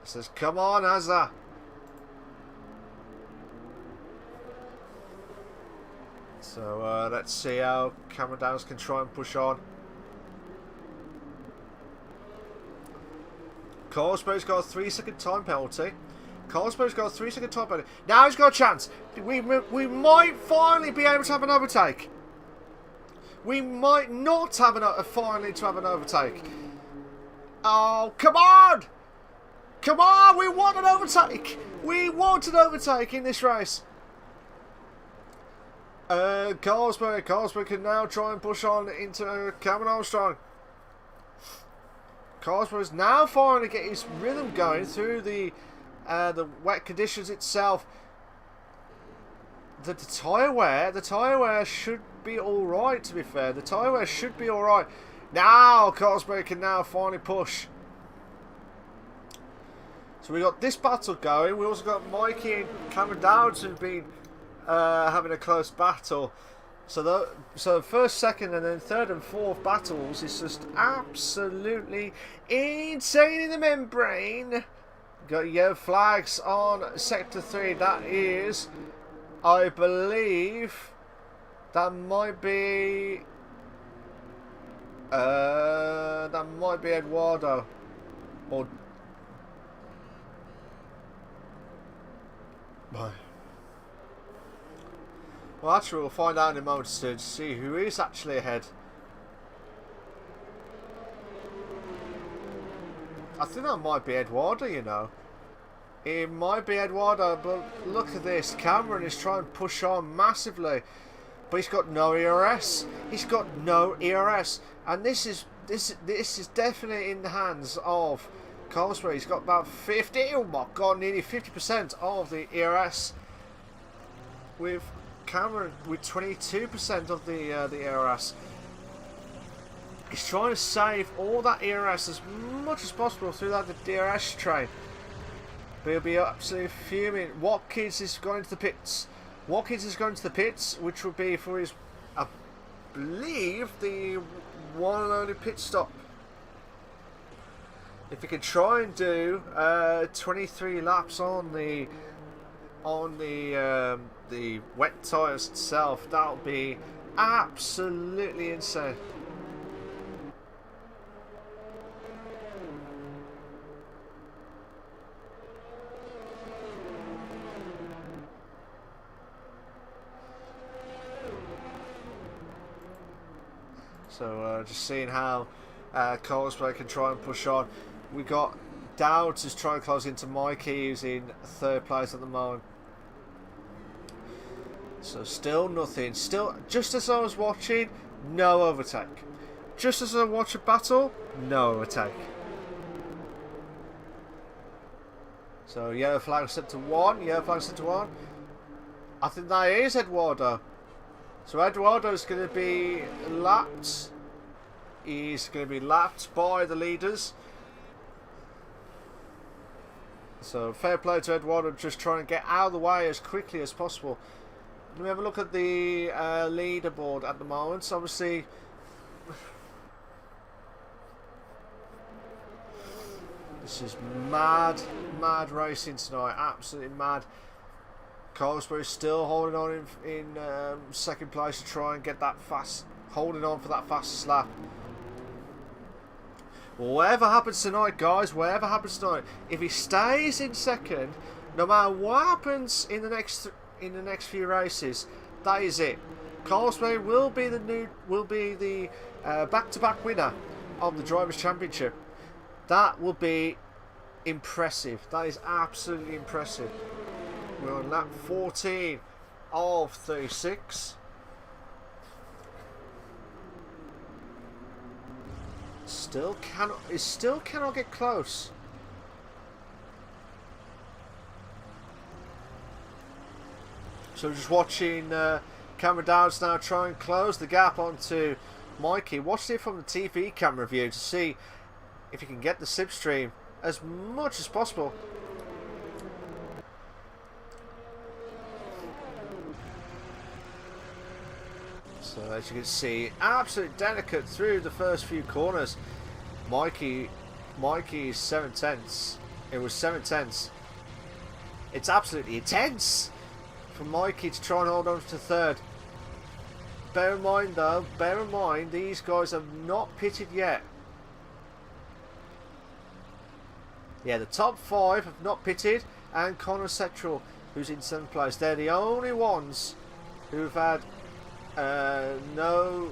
Says, come on, Azza. So let's see how Cameron Downs can try and push on. Colesbury's got a 3-second time penalty. Now he's got a chance. We might finally be able to have an overtake. We might not have finally to have an overtake. Oh, come on! Come on! We want an overtake! We want an overtake in this race. Colesbury can now try and push on into Cameron Armstrong. Colesbury's now finally getting his rhythm going through the wet conditions itself. The tyre wear should be alright, to be fair. The tyre wear should be alright. Now Colesbury can now finally push. So we got this battle going. We also got Mikey and Cameron Downs who've been having a close battle. So the first, second, and then third and fourth battles is just absolutely insane in the membrane. Got yellow flags on sector 3. That is, I believe, that might be Eduardo, or well, actually, we'll find out in a moment to see who is actually ahead. I think that might be Eduardo, you know. It might be Eduardo, but look at this. Cameron is trying to push on massively, but he's got no ERS. And this is definitely in the hands of Carlsberry's got about 50, oh my god, nearly 50% of the ERS, with Cameron with 22% of the ERS. He's trying to save all that ERS as much as possible through that DRS train. But he'll be absolutely fuming. Watkins is going to the pits. Watkins is going to the pits, which will be for his, I believe, the one and only pit stop. If he can try and do 23 laps on the wet tyres itself, that'll be absolutely insane. So just seeing how Carlsberg can try and push on. We got Dowds is trying to close into Mikey, who's in third place at the moment. So still nothing. Still, just as I was watching, no overtake. Just as I watch a battle, no overtake. So yellow flag set to 1. Yellow flag set to 1. I think that is Eduardo. So Eduardo is going to be lapped. He's going to be lapped by the leaders. So fair play to Eduardo, just trying to get out of the way as quickly as possible. Let me have a look at the leaderboard at the moment. So obviously, this is mad racing tonight. Absolutely mad. Carlsberg still holding on in second place to try and get that fast, holding on for that fastest lap. Whatever happens tonight, guys, whatever happens tonight, if he stays in second, no matter what happens in the next few races, that is it. Carlsberg will be the back-to-back winner of the Drivers' Championship. That will be impressive. That is absolutely impressive. We're on lap 14 of 36. Still cannot get close. So just watching Cameron Dowds now try and close the gap onto Mikey. Watch it from the TV camera view to see if he can get the slipstream as much as possible. So as you can see, absolutely delicate through the first few corners. Mikey is 7 tenths. It was 7 tenths. It's absolutely intense for Mikey to try and hold on to third. Bear in mind though, these guys have not pitted yet. Yeah, the top 5 have not pitted, and Connor Settrell, who's in 7th place. They're the only ones who've had no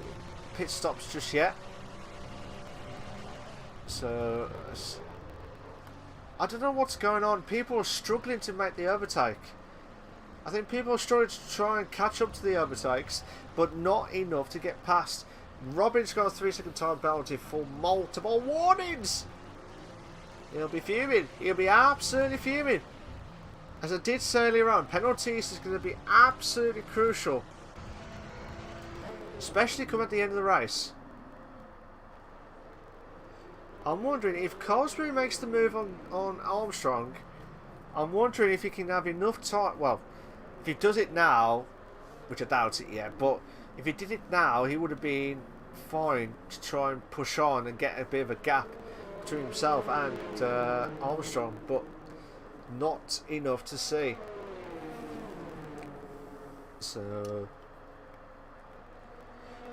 pit stops just yet. So I don't know what's going on. People are struggling to make the overtake. I think people are struggling to try and catch up to the overtakes, but not enough to get past. Robin's got a 3-second time penalty for multiple warnings. He'll be fuming. He'll be absolutely fuming. As I did say earlier on, penalties is going to be absolutely crucial, especially come at the end of the race. I'm wondering if Carlsberg makes the move on Armstrong. I'm wondering if he can have enough time. Well, if he does it now, which I doubt it yet, but if he did it now, he would have been fine to try and push on and get a bit of a gap between himself and Armstrong, but not enough to see. So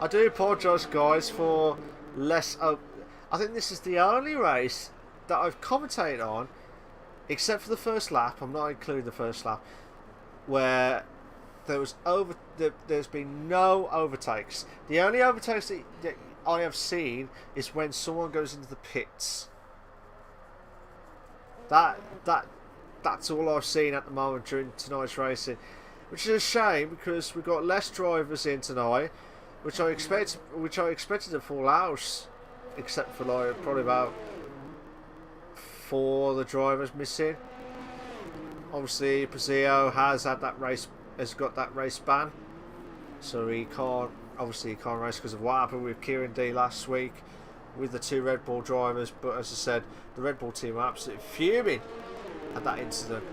I do apologise, guys, for less. I think this is the only race that I've commentated on, except for the first lap. I'm not including the first lap, where there's been no overtakes. The only overtakes that I have seen is when someone goes into the pits. That's all I've seen at the moment during tonight's racing, which is a shame because we've got less drivers in tonight, which I expected a full house, except for like probably about 4 of the drivers missing. Obviously, Pazio has got that race ban, so he can't race because of what happened with Kieran D last week with the 2 Red Bull drivers. But as I said, the Red Bull team are absolutely fuming at that incident,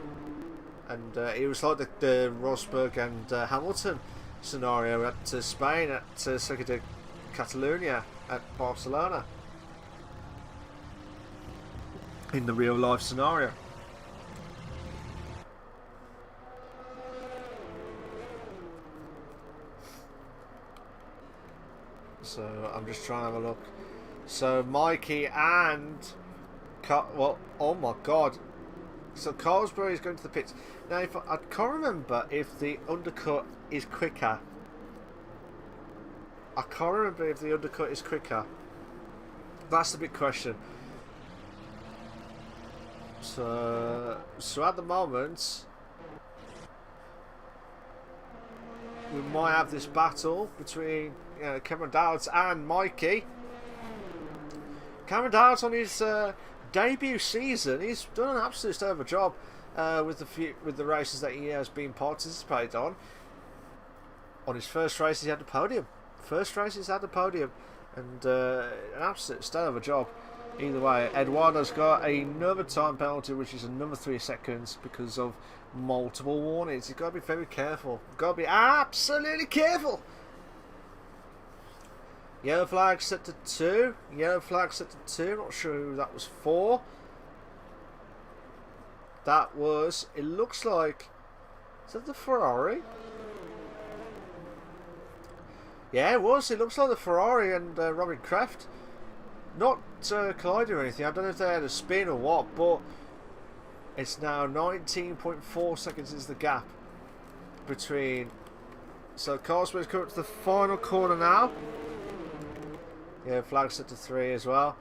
and it was like the Rosberg and Hamilton scenario at Spain at Circuit de Catalunya at Barcelona in the real life scenario. So I'm just trying to have a look. So Mikey and oh my god. So Carlsberg is going to the pits. Now I can't remember if the undercut is quicker. That's the big question. So at the moment we might have this battle between Cameron Dowds and Mikey. Cameron Dowds on his debut season, he's done an absolute stellar of a job with the races that he has been participated on. On his first race, he had the podium. And an absolute stellar of a job. Either way, Eduardo's got another time penalty, which is another 3 seconds because of multiple warnings. You've got to be very careful. You've got to be absolutely careful. Yellow flag set to 2. Not sure who that was for. That was, it looks like, is that the Ferrari? Yeah, it was. It looks like the Ferrari and Robin Kraft. Not colliding or anything. I don't know if they had a spin or what, but it's now 19.4 seconds is the gap between. So Carlsberg's coming up to the final corner now. Yeah, flag set to 3 as well.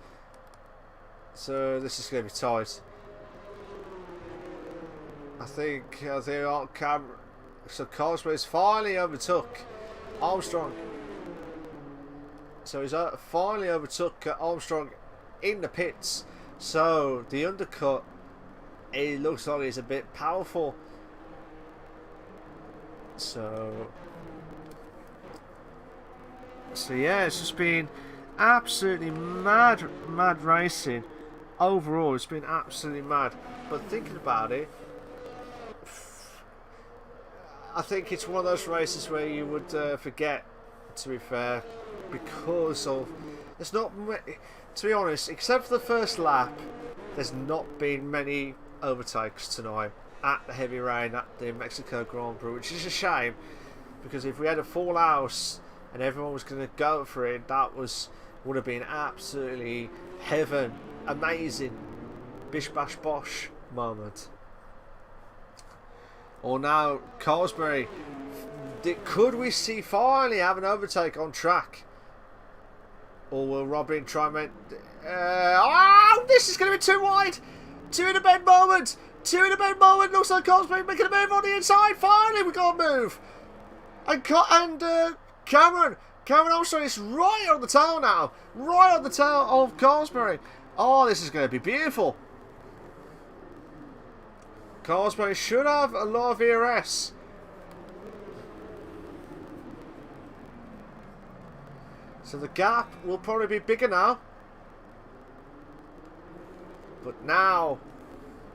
So this is going to be tight. I think so Carlsberg's finally overtook Armstrong. So he's finally overtook Armstrong in the pits. So the undercut, it looks like it's a bit powerful. So yeah, it's just been absolutely mad racing. Overall, it's been absolutely mad. But thinking about it, I think it's one of those races where you would forget, to be fair, because of there's not, to be honest, except for the first lap, there's not been many overtakes tonight at the heavy rain at the Mexico Grand Prix, which is a shame, because if we had a full house and everyone was going to go for it, that would have been absolutely heaven, amazing, bish bash bosh moment. Or now Carlsberg, could we finally have an overtake on track? Or will Robin try and make... this is going to be too wide! Two in a bend moment! Looks like Carlsberg making a move on the inside. Finally, we got a move! And Cameron Armstrong is right on the tail now. Right on the tail of Carlsberg. Oh, this is going to be beautiful. Carlsberg should have a lot of ERS. So the gap will probably be bigger now. But now,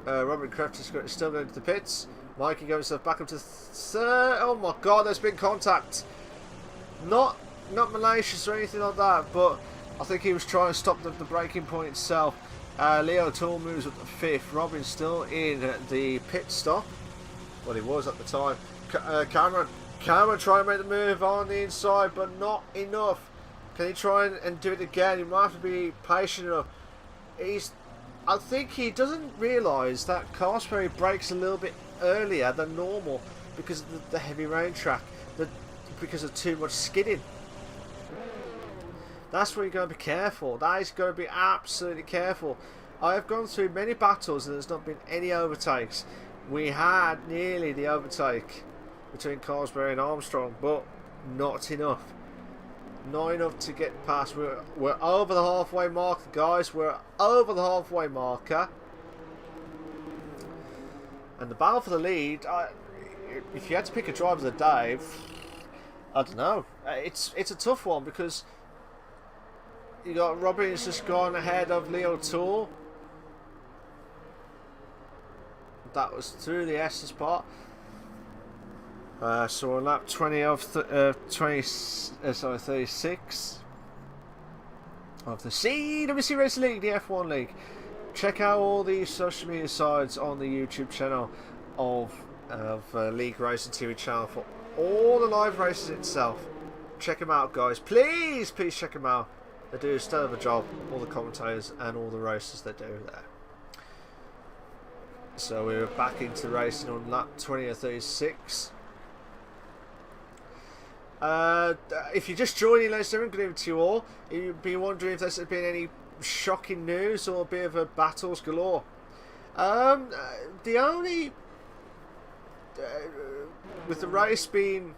Robert Kraft is still going to the pits. Mikey goes back up to third. Oh my god, there's been contact. Not malicious or anything like that, but I think he was trying to stop the braking point itself. Leo Tool moves up to 5th. Robin's still in the pit stop. Well, he was at the time. Cameron trying to make the move on the inside, but not enough. Can he try and do it again? He might have to be patient enough. I think he doesn't realise that Carlsberg brakes a little bit earlier than normal because of the heavy rain track, because of too much skidding. That's where you're going to be careful. That is going to be absolutely careful. I have gone through many battles and there's not been any overtakes. We had nearly the overtake between Carlsberg and Armstrong, but not enough. Not enough to get past. We're over the halfway mark, guys. We're over the halfway marker. And the battle for the lead, if you had to pick a driver of the day, I don't know. It's a tough one because you got Robbins just gone ahead of Leo Tour. That was through the S spot. So on lap 20 of 36 of the CWC Racing League, the F1 League. Check out all the social media sites on the YouTube channel of LeagueRacing TV channel for all the live races itself. Check them out, guys. Please check them out. They do a stellar job, all the commentators and all the races they do there. So we're back into racing on lap 20 of 36. If you're just joining, ladies and gentlemen, good evening to you all. You've been wondering if there's been any shocking news or a bit of a battles galore. The only with the race being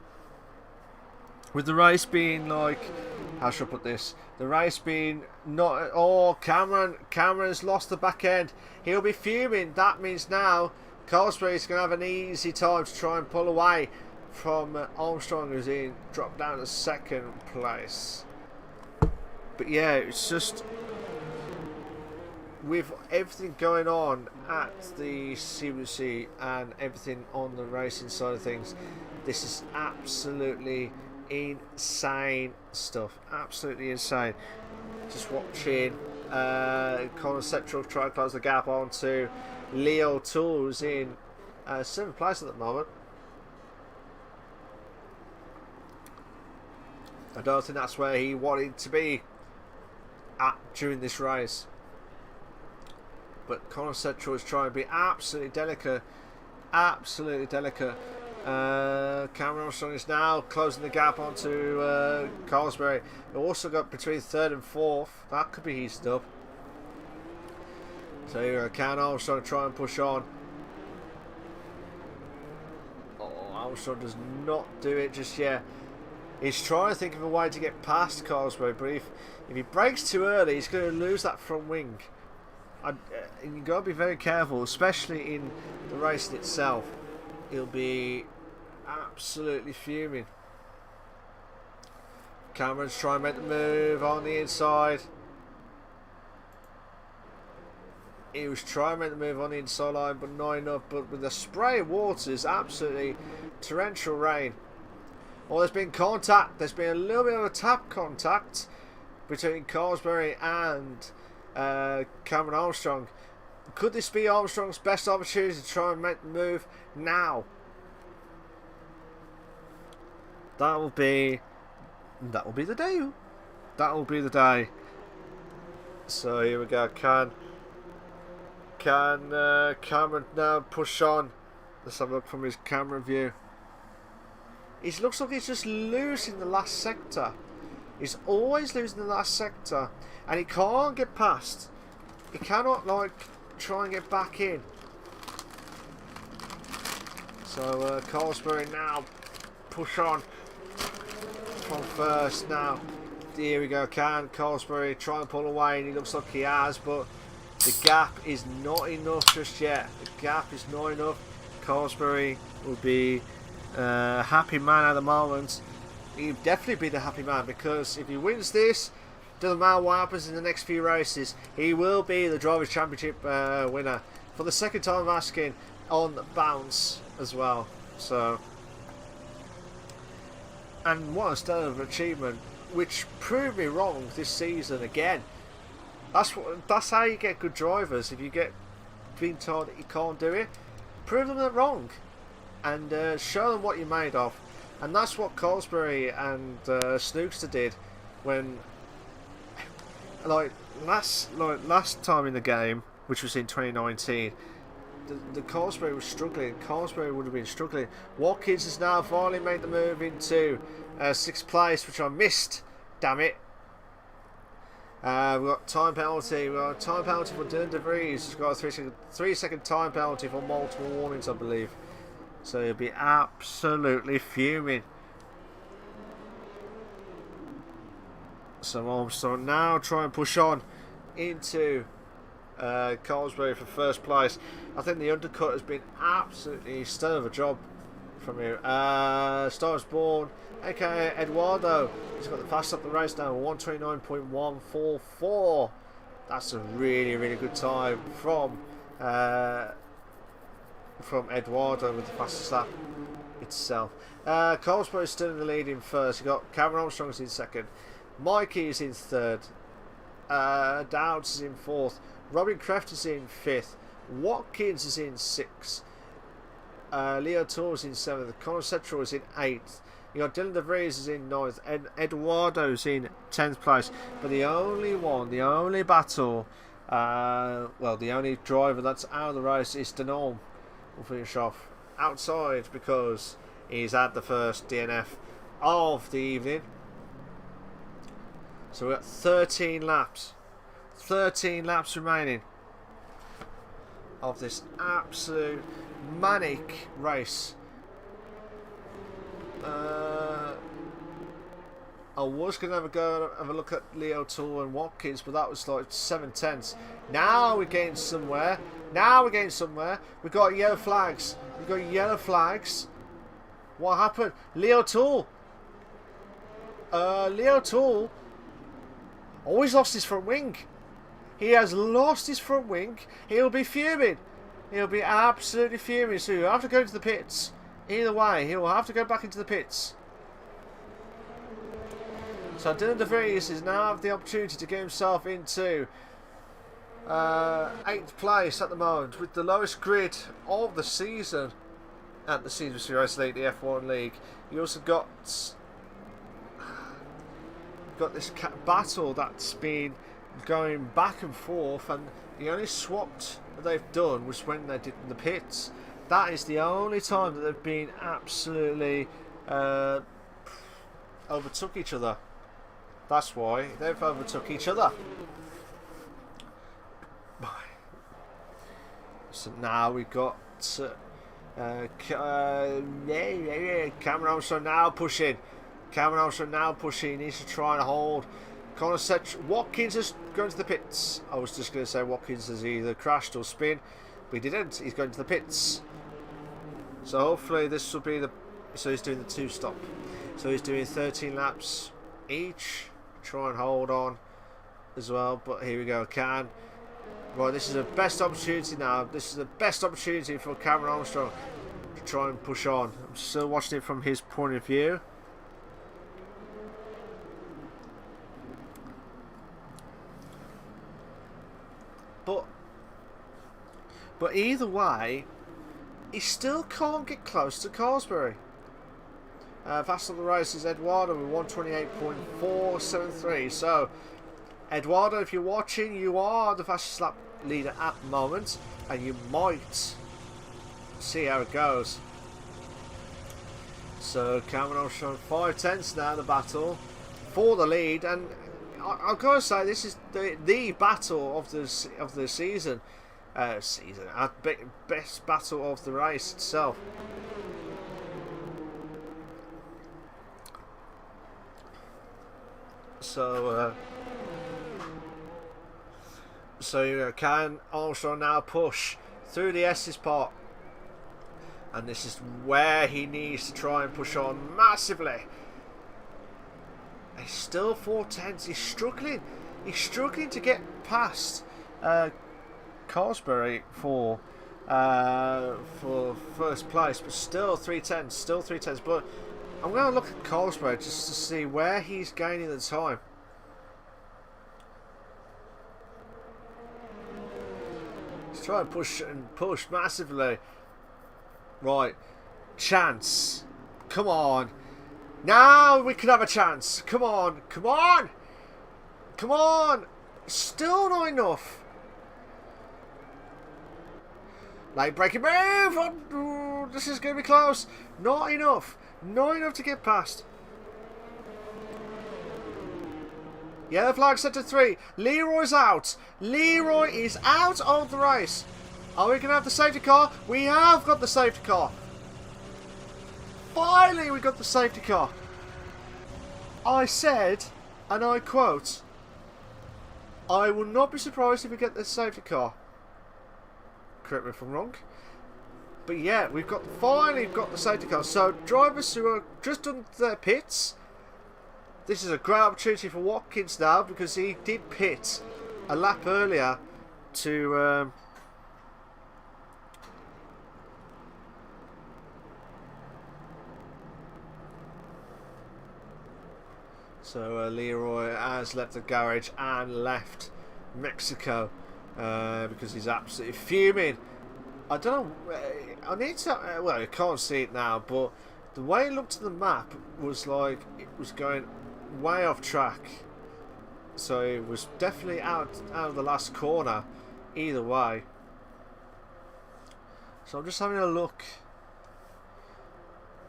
like, how should I put this? The race being not. Oh, Cameron's lost the back end. He'll be fuming. That means now Carlsberry's going to have an easy time to try and pull away from Armstrong, who's dropped down to second place. But yeah, it's just with everything going on at the CWC and everything on the racing side of things, this is absolutely insane stuff. Absolutely insane. Just watching Colin Settrell try to close the gap onto Leo Tool, who's in 7th place at the moment. I don't think that's where he wanted to be at during this race. But Colin Settrell is trying to be absolutely delicate. Absolutely delicate. Cameron Armstrong is now closing the gap onto Carlsberry. They've also got between 3rd and 4th. That could be heated up. So here can Armstrong try and push on. Oh, Armstrong does not do it just yet. He's trying to think of a way to get past Carlsberry, but if he breaks too early, he's going to lose that front wing. And you've got to be very careful, especially in the racing itself. He'll be absolutely fuming. Cameron's trying to make the move on the inside. He was trying to make the move on the inside line, but not enough. But with the spray of waters, absolutely torrential rain. Well, there's been contact. There's been a little bit of a tap contact between Carlsberry and Cameron Armstrong. Could this be Armstrong's best opportunity to try and make the move now? That will be the day. That will be the day. So here we go. Can Cameron now push on? Let's have a look from his camera view. It looks like he's just losing the last sector. He's always losing the last sector, and he can't get past. He cannot try and get back in. So Carlsberry now push on from first now. Here we go. Can Carlsberry try and pull away? And he looks like he has, but the gap is not enough just yet. The gap is not enough. Carlsberry will be happy man at the moment. He'll definitely be the happy man, because if he wins this, doesn't matter what happens in the next few races, he will be the Drivers' Championship winner for the second time asking on bounce as well. So, and what a stellar achievement, which proved me wrong this season again. That's how you get good drivers. If you get being told that you can't do it, prove them that wrong, and show them what you're made of. And that's what Carlsberry and Snookster did when, last time in the game, which was in 2019, the Carlsberry was struggling. Carlsberry would have been struggling. Watkins has now finally made the move into 6th place, which I missed. Damn it. We've got time penalty. We've got a time penalty for Dylan De Vries. He's got a 3-second time penalty for multiple warnings, I believe. So he'll be absolutely fuming. So Armstrong now try and push on into Colesbury for first place. I think the undercut has been absolutely stellar of a job from you. Stars Born, aka Eduardo, he's got the fast up the race now, 129.144. That's a really, really good time from Eduardo with the fastest lap itself. Colesbury is still in the lead in first. You've got Cameron Armstrong is in second. Mikey is in third. Dowds is in fourth. Robin Kraft is in fifth. Watkins is in sixth. Leo Tour is in seventh. Conor Settrell is in eighth. You got Dylan De Vries is in ninth. And Eduardo's in 10th place. But the only one, the only battle, well, the only driver that's out of the race is Denorm. Will finish off outside because he's had the first DNF of the evening. So we've got 13 laps. 13 laps remaining of this absolute manic race. I was going to have a look at Leo Tool and Watkins, but that was like 7/10. Now we're getting somewhere. Now we're getting somewhere. We've got yellow flags. We've got yellow flags. What happened? Leo Tool. Leo Tool always lost his front wing. He has lost his front wing. He'll be fuming. He'll be absolutely fuming. So he'll have to go into the pits. Either way, he will have to go back into the pits. So Dylan De Vries is now have the opportunity to get himself into 8th place at the moment with the lowest grid of the season at the CWC Race League, the F1 League. You also got this battle that's been going back and forth, and the only swapped that they've done was when they did in the pits. That is the only time that they've been absolutely overtook each other. That's why they've overtook each other. So now we've got Cameron Armstrong now pushing. Cameron Armstrong now pushing. He needs to try and hold. Conor Settrell. Watkins is going to the pits. I was just going to say Watkins has either crashed or spin, but he didn't. He's going to the pits. So hopefully this will be the. So he's doing the 2-stop. So he's doing 13 laps each. Try and hold on as well. But here we go. Right, this is the best opportunity now. This is the best opportunity for Cameron Armstrong to try and push on. I'm still watching it from his point of view. But either way, he still can't get close to Colesbury. Fast on the race is Eduardo with 128.473. So, Eduardo, if you're watching, you are the fastest lap leader at the moment, and you might see how it goes. So, Cameron Armstrong 5/10 now in the battle for the lead, and I've got to say this is the battle of the season. Best battle of the race itself. So can Armstrong now push through the S's part, and this is where he needs to try and push on massively. He's still 4/10. He's struggling. He's struggling to get past Colesbury for first place, but still 3/10. Still 3/10. But I'm going to look at Colesbury just to see where he's gaining the time. He's trying to push massively. Right, chance. Come on. Now we can have a chance. Come on. Come on. Come on. Still not enough. Late breaking move. Oh, this is going to be close. Not enough. Not enough to get past. Yellow flag set to 3. Leroy's out. Leroy is out of the race. Are we going to have the safety car? We have got the safety car. Finally, we got the safety car. I said, and I quote, I will not be surprised if we get the safety car. Correct me if I'm wrong. But yeah, we've finally got the safety car. So drivers who are just on their pits, this is a great opportunity for Watkins now, because he did pit a lap earlier to so Leroy has left the garage and left Mexico because he's absolutely fuming. I don't know. I need to. Well, you can't see it now, but the way it looked at the map was like it was going way off track. So it was definitely out of the last corner. Either way. So I'm just having a look.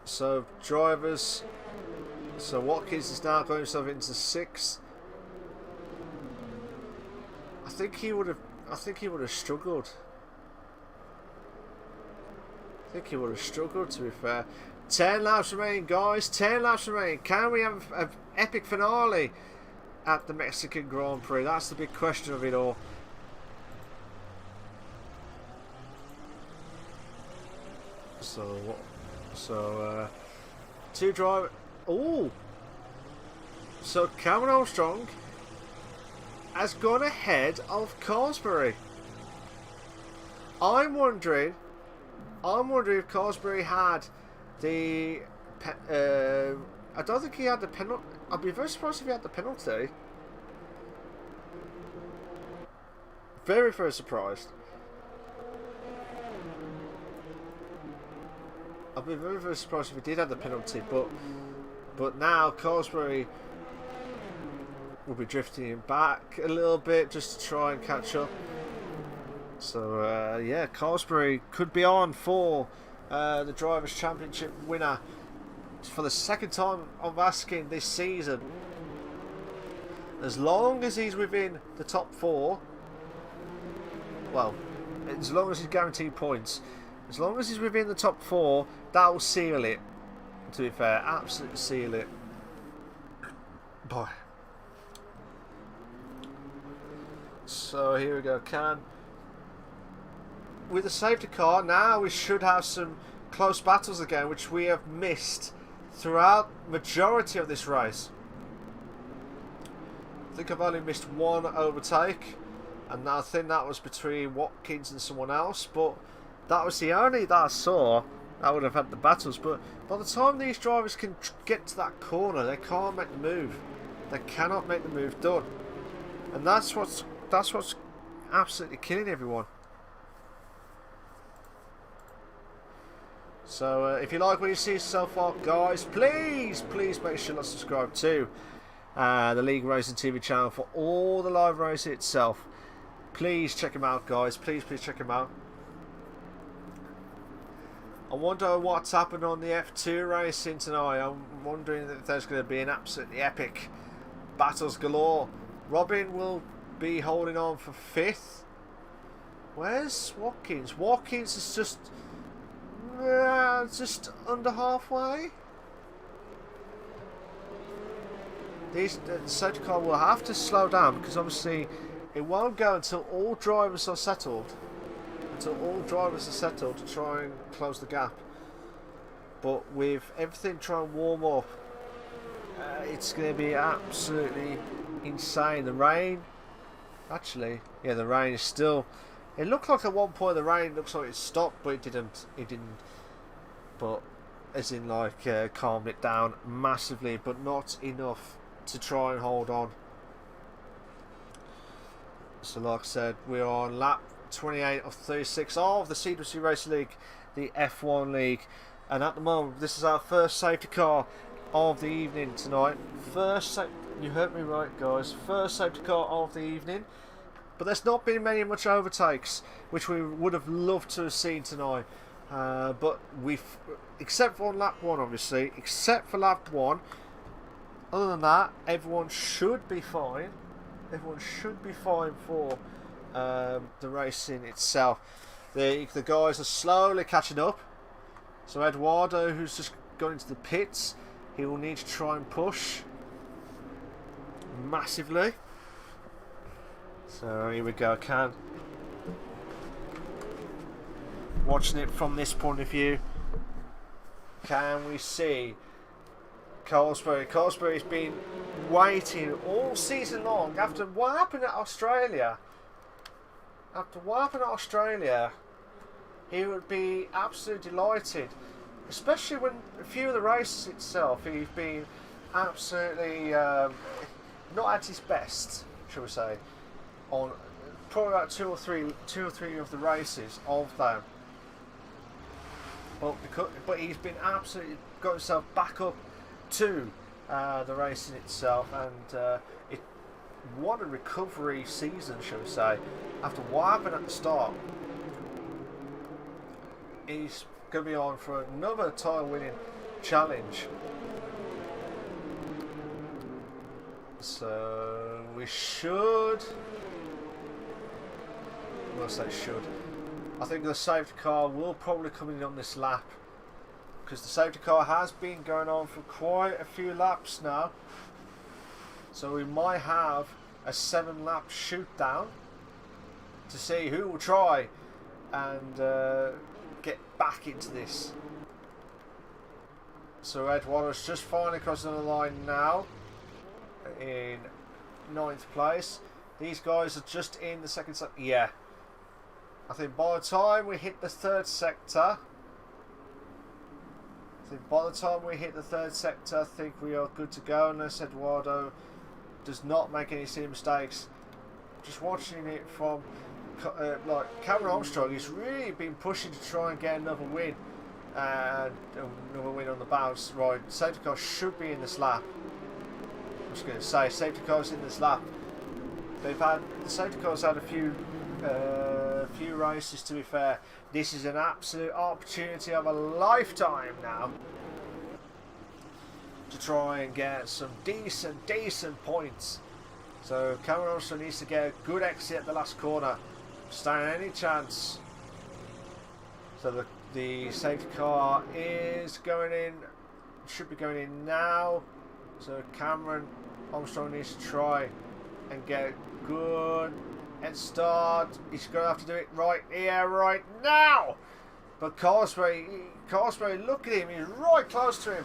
So drivers. So Watkins is now going himself into 6th. I think he would have struggled. I think he would have struggled, to be fair. 10 laps remaining, guys. 10 laps remaining. Can we have an epic finale at the Mexican Grand Prix? That's the big question of it all. So two drivers. Oh, so Cameron Armstrong has gone ahead of Carsbury. I'm wondering if Carsbury had the. I don't think he had the penalty. I'd be very surprised if he had the penalty. Very, very surprised. I'd be very, very surprised if he did have the penalty, but now Carsbury will be drifting him back a little bit just to try and catch up. So yeah, Carsbury could be on for the Drivers' Championship winner for the second time of asking this season. As long as he's within the top 4, well, as long as he's guaranteed points, as long as he's within the top 4, that will seal it. To be fair, absolutely seal it. Boy. So here we go. With the safety car, now we should have some close battles again, which we have missed throughout majority of this race. I think I've only missed one overtake, and I think that was between Watkins and someone else, but that was the only that I saw. I would have had the battles, but by the time these drivers can get to that corner, they can't make the move. They cannot make the move done, and that's what's absolutely killing everyone. So if you like what you see so far, guys, please make sure to subscribe to the League Racing TV channel for all the live racing itself. Please check them out, guys. Please check them out. I wonder what's happened on the F2 racing tonight. I'm wondering if there's going to be an absolutely epic battles galore. Robin will be holding on for 5th. Where's Watkins? Watkins is just under halfway. The safety car will have to slow down, because obviously it won't go until all drivers are settled. To try and close the gap. But with everything trying to warm up, it's going to be absolutely insane. The rain, actually, yeah, the rain is still. It looked like at one point the rain looks like it stopped, but it didn't. But as in, like, calmed it down massively, but not enough to try and hold on. So like I said, we're on lap 28 of 36 of the CWC Racing League, the F1 League, and at the moment this is our first safety car of the evening tonight. You heard me right, guys, first safety car of the evening. But there's not been much overtakes, which we would have loved to have seen tonight. But except for lap 1, obviously, except for lap 1, other than that, everyone should be fine. Everyone should be fine for the racing itself. The guys are slowly catching up. So Eduardo, who's just gone into the pits, he will need to try and push massively. So here we go, watching it from this point of view, can we see Colesbury? Colesbury's been waiting all season long after what happened at Australia. He would be absolutely delighted, especially when a few of the races itself he's been absolutely not at his best, shall we say, on probably about two or three of the races of them. But he's been absolutely got himself back up to the racing itself, and what a recovery season, shall we say, after what happened at the start. He's going to be on for another title-winning challenge. So we should. Well, I say should. I think the safety car will probably come in on this lap, because the safety car has been going on for quite a few laps now. So we might have a 7-lap shoot down to see who will try and get back into this. So Ed Wallace just finally crossing the line now in 9th place. These guys are just in the second sector. Yeah, I think by the time we hit the third sector, I think we are good to go, unless Eduardo does not make any silly mistakes. Just watching it from like Cameron Armstrong, he's really been pushing to try and get another win, and another win on the bounce. Right, safety car should be in this lap. I'm just going to say safety cars in this lap. The safety cars had a few races, to be fair. This is an absolute opportunity of a lifetime now to try and get some decent points. So Cameron Armstrong needs to get a good exit at the last corner, stand any chance. So the safety car is going in, should be going in now. So Cameron Armstrong needs to try and get a good head start. He's going to have to do it right here, right now. But Colesbury, look at him, he's right close to him.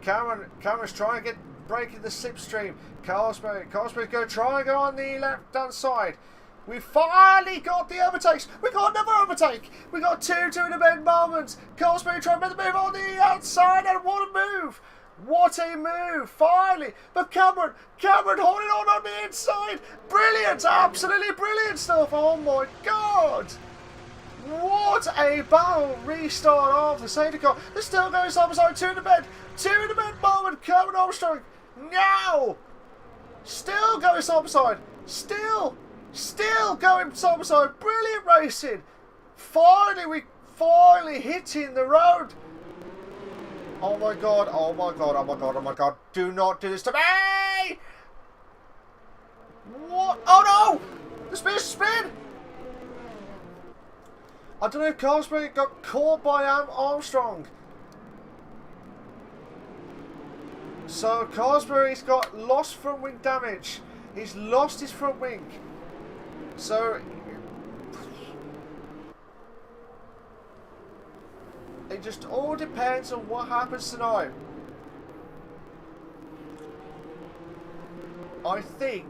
Cameron's trying to get breaking the slipstream. Colesbury's going to try and go on the left-hand side. We finally got the overtakes. We got another overtake. We got two in the bend moments. Colesbury trying to make the move on the outside, and what a move! What a move, finally! But Cameron holding on the inside. Brilliant, absolutely brilliant stuff. Oh my God! What a battle restart of the safety car. They're still going side by side, two in the bend moment. Cameron Armstrong now still going side by side. Still going side by side. Brilliant racing. Finally hitting the road. Oh my God. Do not do this to me! What? Oh no! The spin! I don't know if Colesbury got caught by Armstrong. So Colesbury's got lost front wing damage. He's lost his front wing. So it just all depends on what happens tonight. I think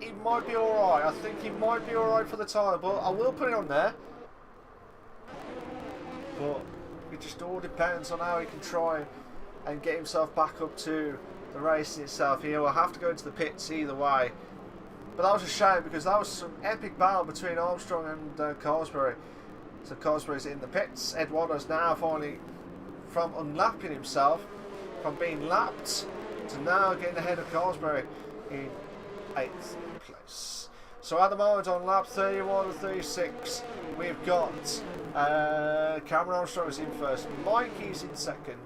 he might be alright. I think he might be alright for the title, but I will put it on there. But it just all depends on how he can try and get himself back up to the racing itself. He will have to go into the pits either way. But that was a shame, because that was some epic battle between Armstrong and Colesbury. So Colesbury's in the pits. Eduardo's now finally, from unlapping himself, from being lapped, to now getting ahead of Colesbury in 8th place. So at the moment on lap 31 and 36, we've got Cameron Armstrong is in first, Mikey's in second,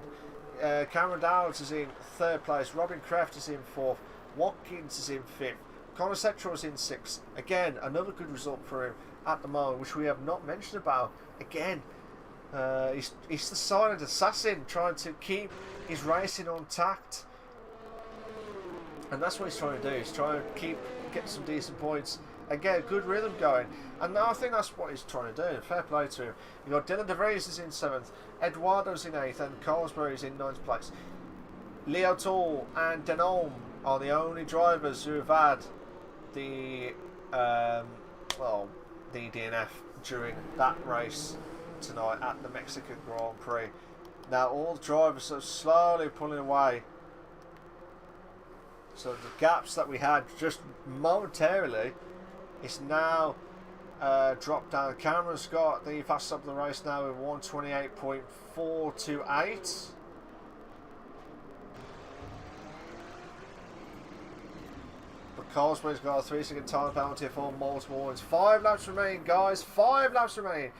Cameron Dowds is in 3rd place, Robin Kraft is in 4th, Watkins is in 5th, Connor Setchell is in 6th. Again, another good result for him at the moment, which we have not mentioned about. Again, he's the silent assassin, trying to keep his racing on tact. And that's what he's trying to do. He's trying to get some decent points and get a good rhythm going. And I think that's what he's trying to do. Fair play to him. You've got Dylan DeVries is in 7th, Eduardo's in 8th, and Carlsberry's in 9th place. Leo Tall and Denholm are the only drivers who have had the the DNF during that race tonight at the Mexican Grand Prix. Now all the drivers are slowly pulling away. So the gaps that we had just momentarily is now dropped down. Cameron's got the fastest up the race now with 128.428. But Carlsberry's got a 3-second time penalty for multiple wins. 5 laps remain, guys. 5 laps remain.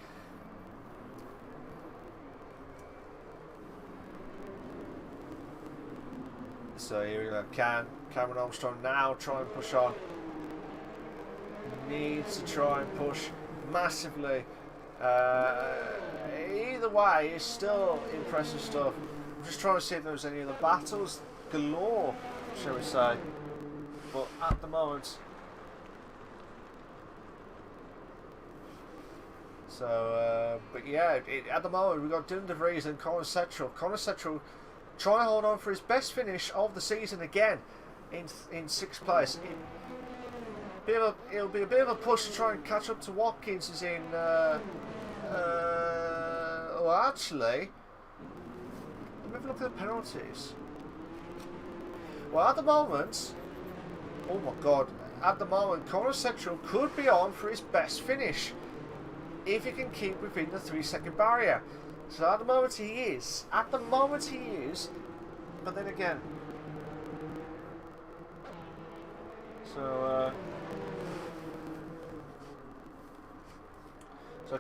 So here we go. Cameron Armstrong now try and push on. Needs to try and push massively. Either way, it's still impressive stuff. I'm just trying to see if there's any other battles galore, shall we say. But at the moment, but yeah, at the moment we've got Dylan DeVries and Connor Settrell. Connor Settrell trying to hold on for his best finish of the season again in 6th place. It'll be a bit of a push to try and catch up to Watkins, who's in. Well, actually, let me have a look at the penalties. Well, at the moment, oh my God, at the moment, Connor Settrell could be on for his best finish if he can keep within the 3-second barrier. So at the moment he is. At the moment he is. But then again. So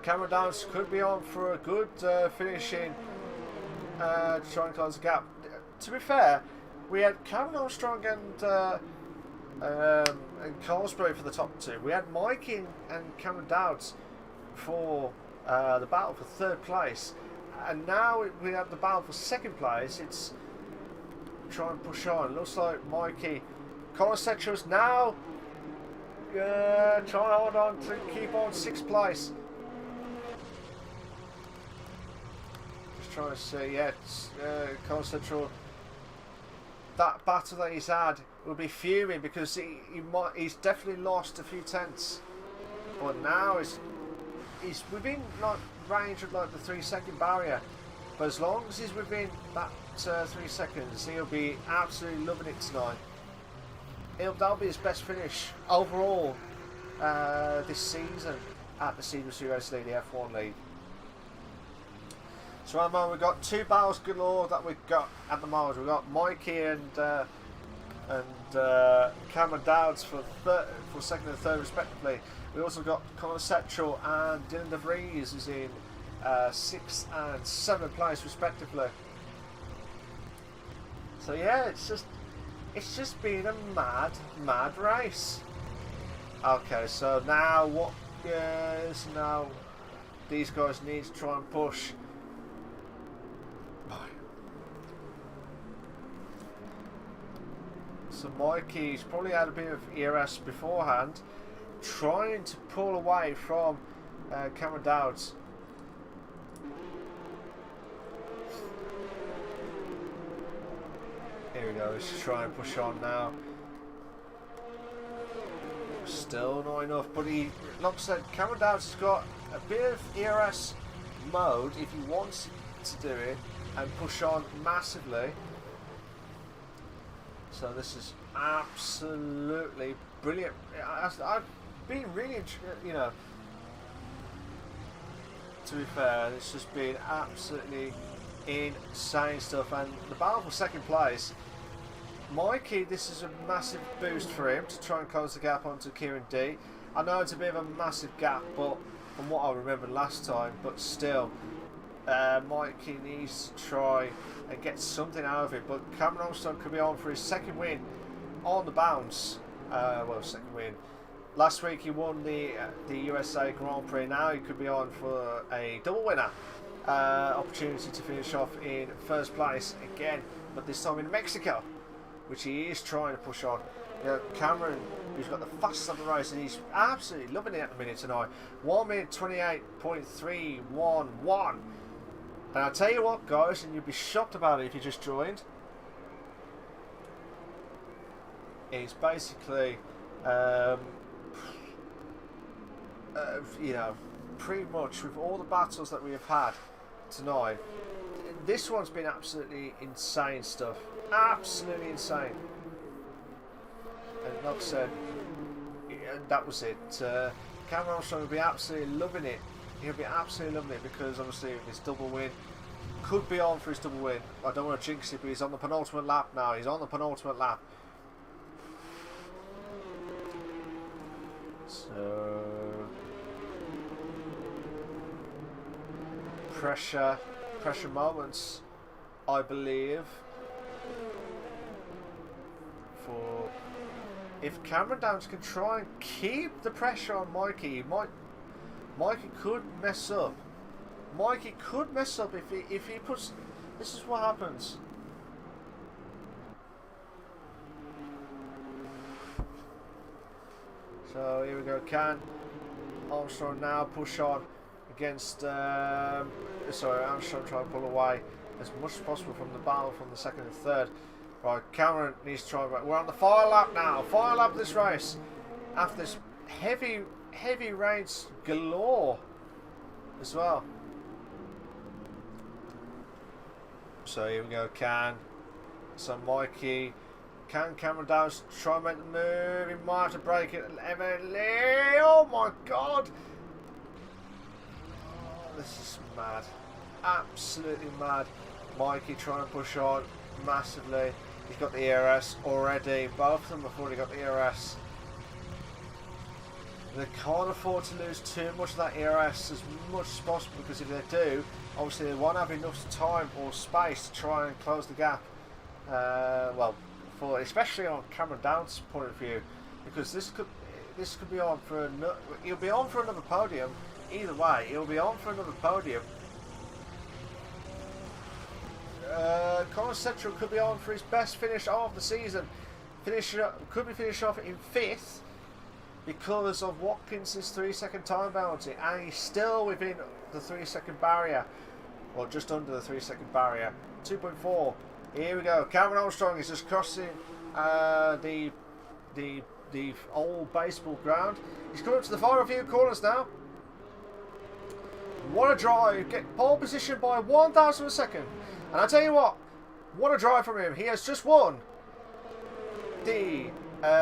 Cameron Downs could be on for a good finishing to try and close the gap. To be fair, we had Cameron Armstrong and Carlsberry for the top 2. We had Mikey and Cameron Dowds for the battle for 3rd place. And now we have the battle for 2nd place. It's try and push on. Looks like Mikey. Connor Settrell's now trying to hold on to keep on 6th place. Just trying to see, yeah, Connor Settrell. That battle that he's had will be fuming because he's definitely lost a few tenths. But now he's within like range of like the 3-second barrier. But as long as he's within that 3 seconds, he'll be absolutely loving it tonight. That'll be his best finish overall this season at the CWC Racing League, the F1 League. So at the moment we've got 2 battles galore that we've got at the moment. We've got Mikey and Cameron Dowds for 2nd and 3rd respectively. We also got Connor Settrell and Dylan DeVries is in 6th and 7th place respectively. So yeah, it's just been a mad race. Okay, so now what? Yes, now these guys need to try and push. So Mikey's probably had a bit of ERS beforehand, trying to pull away from Cameron Dowds. Here we go, let's try and push on now. Still not enough, but like I said, Cameron Dowds has got a bit of ERS mode if he wants to do it and push on massively. So this is absolutely brilliant. I've been really, you know, to be fair, it's just been absolutely insane stuff. And the battle for 2nd place, Mikey, this is a massive boost for him to try and close the gap onto Kieran D. I know it's a bit of a massive gap, but from what I remember last time, but still, Mikey needs to try and get something out of it. But Cameron Armstrong could be on for his 2nd win on the bounce. Well, 2nd win. Last week he won the USA Grand Prix. Now he could be on for a double winner opportunity to finish off in 1st place again, but this time in Mexico, which he is trying to push on. You know, Cameron, who's got the fastest of the race, and he's absolutely loving it at the minute tonight. 1 minute 28.311. And I'll tell you what, guys, and you'll be shocked about it if you just joined. It's basically, you know, pretty much with all the battles that we have had tonight, this one's been absolutely insane stuff. Absolutely insane. And like I said, that was it. Cameron Armstrong will be absolutely loving it. He'll be absolutely loving it because obviously his double win could be on for his double win. I don't want to jinx it, but he's on the penultimate lap now. He's on the penultimate lap. So pressure moments, I believe, for if Cameron Downs can try and keep the pressure on Mikey, Mikey could mess up. Mikey could mess up if he puts. This is what happens. So here we go. Can Armstrong now push on against? Sorry, Armstrong trying to pull away as much as possible from the battle from the second and third. Right, Cameron needs to try. We're on the final lap now. Final lap of this race after this heavy rains galore as well. So here we go. So Mikey. Can Cameron Downs try and make the move? He might have to break it. Oh my god! Oh, this is mad. Absolutely mad. Mikey trying to push on massively. He's got the ERS already. Both of them have already got the ERS. They can't afford to lose too much of that ERS as much as possible, because if they do, obviously they won't have enough time or space to try and close the gap. Well, especially on Cameron Downs' point of view, because this could be on for he'll be on for another podium. Either way, he'll be on for another podium. Connor Central could be on for his best finish of the season. Could be finished off in 5th because of Watkins' 3-second time penalty, and he's still within the 3-second barrier, or just under the 3-second barrier. 2.4. Here we go. Cameron Armstrong is just crossing the old baseball ground. He's coming up to the final few corners now. What a drive! Get pole position by 1,000 of a second. And I tell you what a drive from him. He has just won the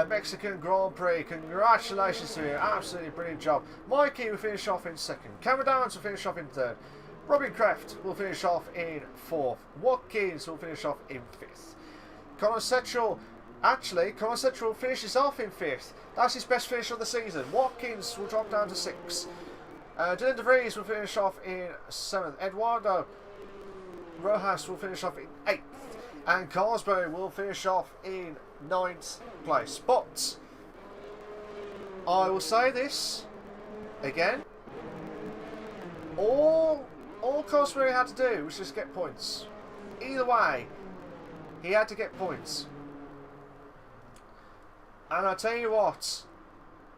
Mexican Grand Prix. Congratulations to him. Absolutely brilliant job. Mikey will finish off in 2nd. Cameron Downs will finish off in 3rd. Robin Kreft will finish off in 4th. Watkins will finish off in 5th. Connor Setchell finishes off in 5th. That's his best finish of the season. Watkins will drop down to 6th. Dylan De Vries will finish off in 7th. Eduardo Rojas will finish off in 8th. And Carsbury will finish off in 9th place. But I will say this again. All Carsbury had to do was just get points. Either way, he had to get points. And I tell you what,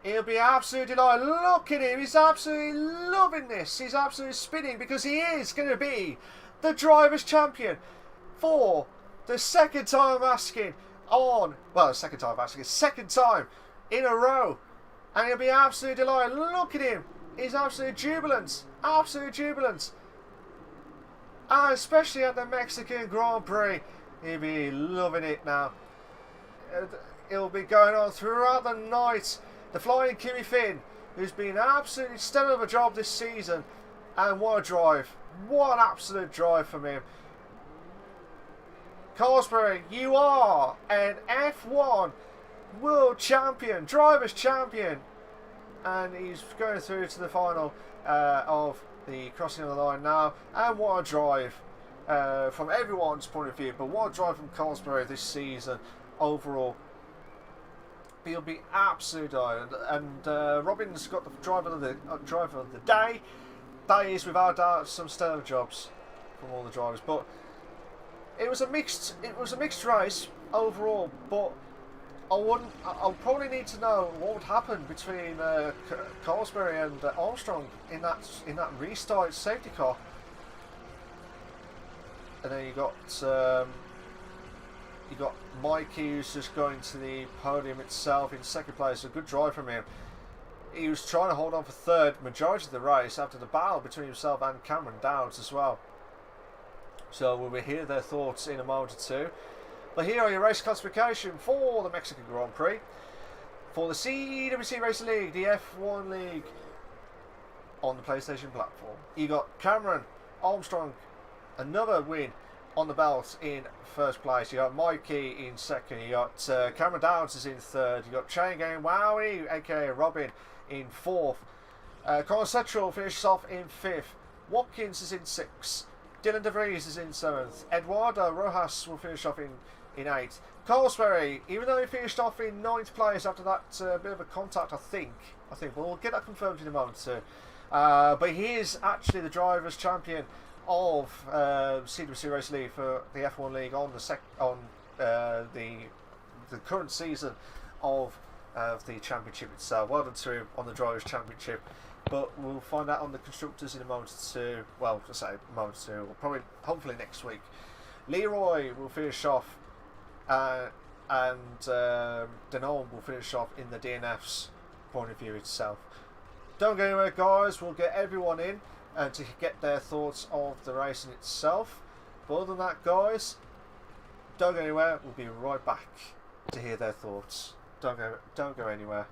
he'll be absolutely delighted. Look at him, he's absolutely loving this. He's absolutely spinning, because he is going to be the Drivers' Champion for the second time asking second time in a row. And he'll be absolutely delighted. Look at him, he's absolutely jubilant. Absolutely jubilant. And especially at the Mexican Grand Prix, he'll be loving it now. It'll be going on throughout the night. The Flying Kimmy Finn, who's been absolutely stellar of a job this season. And what a drive. What an absolute drive from him. Carsbury, you are an F1 World Champion, Drivers' Champion. And he's going through to the final of the crossing of the line now. And what a drive from everyone's point of view. But what a drive from Carsbury this season overall. He'll be absolutely dying. And Robin's got the driver of the day. That is without doubt some stellar jobs from all the drivers. But it was a mixed race. overall, but I'll probably need to know what would happen between Carlsberry and Armstrong in that restart safety car. And then you got Mikey, who's just going to the podium itself in second place. A good drive from him. He was trying to hold on for third majority of the race after the battle between himself and Cameron Dowds as well. So we will hear their thoughts in a moment or two. But here are your race classification for the Mexican Grand Prix. For the CWC Racing League, the F1 League on the PlayStation platform. You got Cameron Armstrong, another win on the belt in first place. You got Mikey in second. You got Cameron Downs is in third. You got Chain Game Wowie, aka Robin, in fourth. Colin Settrell finishes off in fifth. Watkins is in sixth. Dylan DeVries is in seventh. Eduardo Rojas will finish off in eighth. Carlsberry, even though he finished off in ninth place after that bit of a contact, I think, but we'll get that confirmed in a moment too. But he is actually the drivers' champion of CWC Race League for the F1 League on the current season of the championship itself. Well done to him on the drivers' championship. But we'll find out on the constructors in a moment or two. Well, to say a moment or two, probably, hopefully next week. Leroy will finish off, and Denon will finish off in the DNF's point of view itself. Don't go anywhere, guys. We'll get everyone in and to get their thoughts of the racing itself. But other than that, guys, don't go anywhere. We'll be right back to hear their thoughts. Don't go anywhere.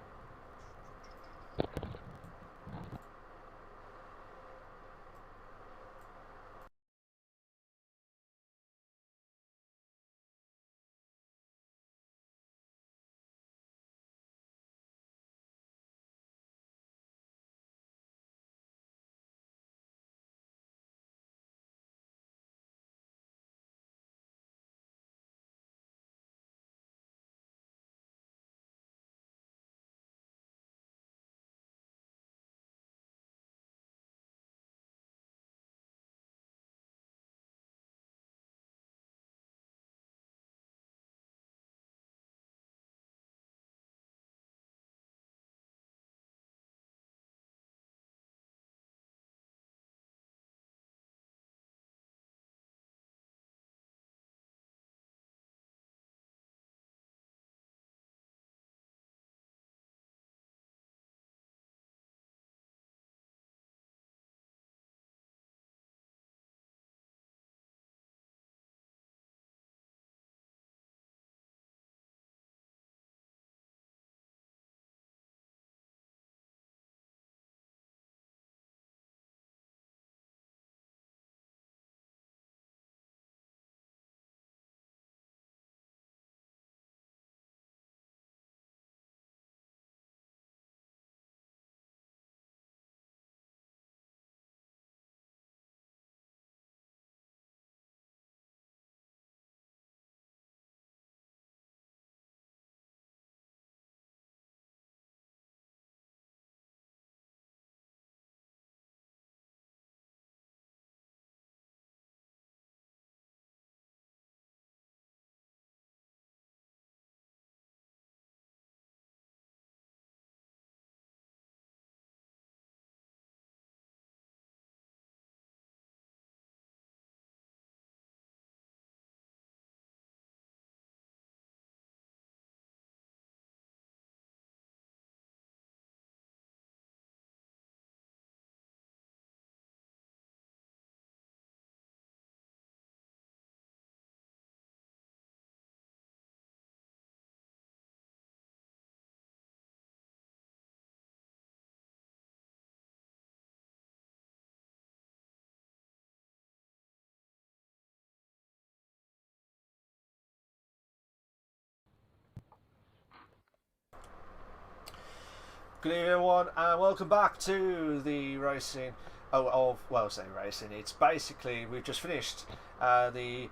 Good evening, everyone, and welcome back to the racing. Say racing. It's basically we've just finished the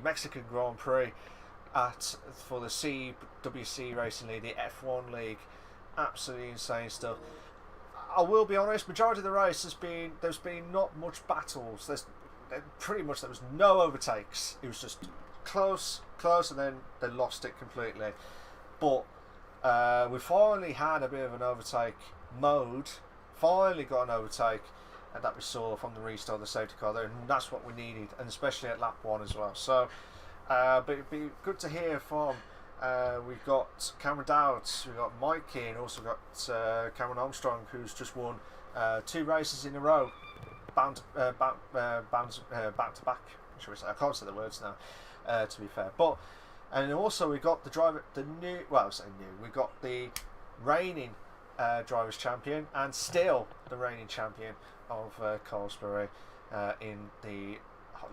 Mexican Grand Prix for the CWC Racing League, the F1 League. Absolutely insane stuff. I will be honest. Majority of the race there's been not much battles. There was no overtakes. It was just close, and then they lost it completely. But we finally had a bit of an overtake mode. Finally got an overtake, and that we saw from the restart of the safety car there, and that's what we needed, and especially at lap 1 as well. So, but it'd be good to hear from. We've got Cameron Dowds, we've got Mikey, and also got Cameron Armstrong, who's just won 2 races in a row, back to back. Shall we say? I can't say the words now, to be fair. But and also we got we got the reigning drivers' champion, and still the reigning champion of Carlsbury in the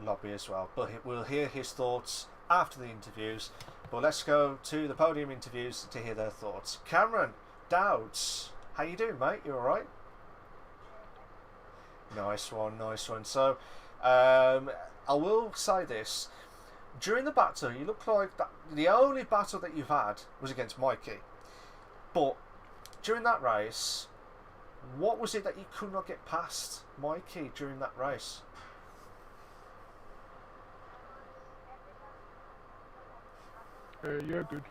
lobby as well. But we'll hear his thoughts after the interviews. But let's go to the podium interviews to hear their thoughts. Cameron Dowds, how you doing, mate? You all right? Nice one. So, I will say this: during the battle, you look like that. The only battle that you've had was against Mikey. But during that race, what was it that you could not get past Mikey during that race? Yeah, good.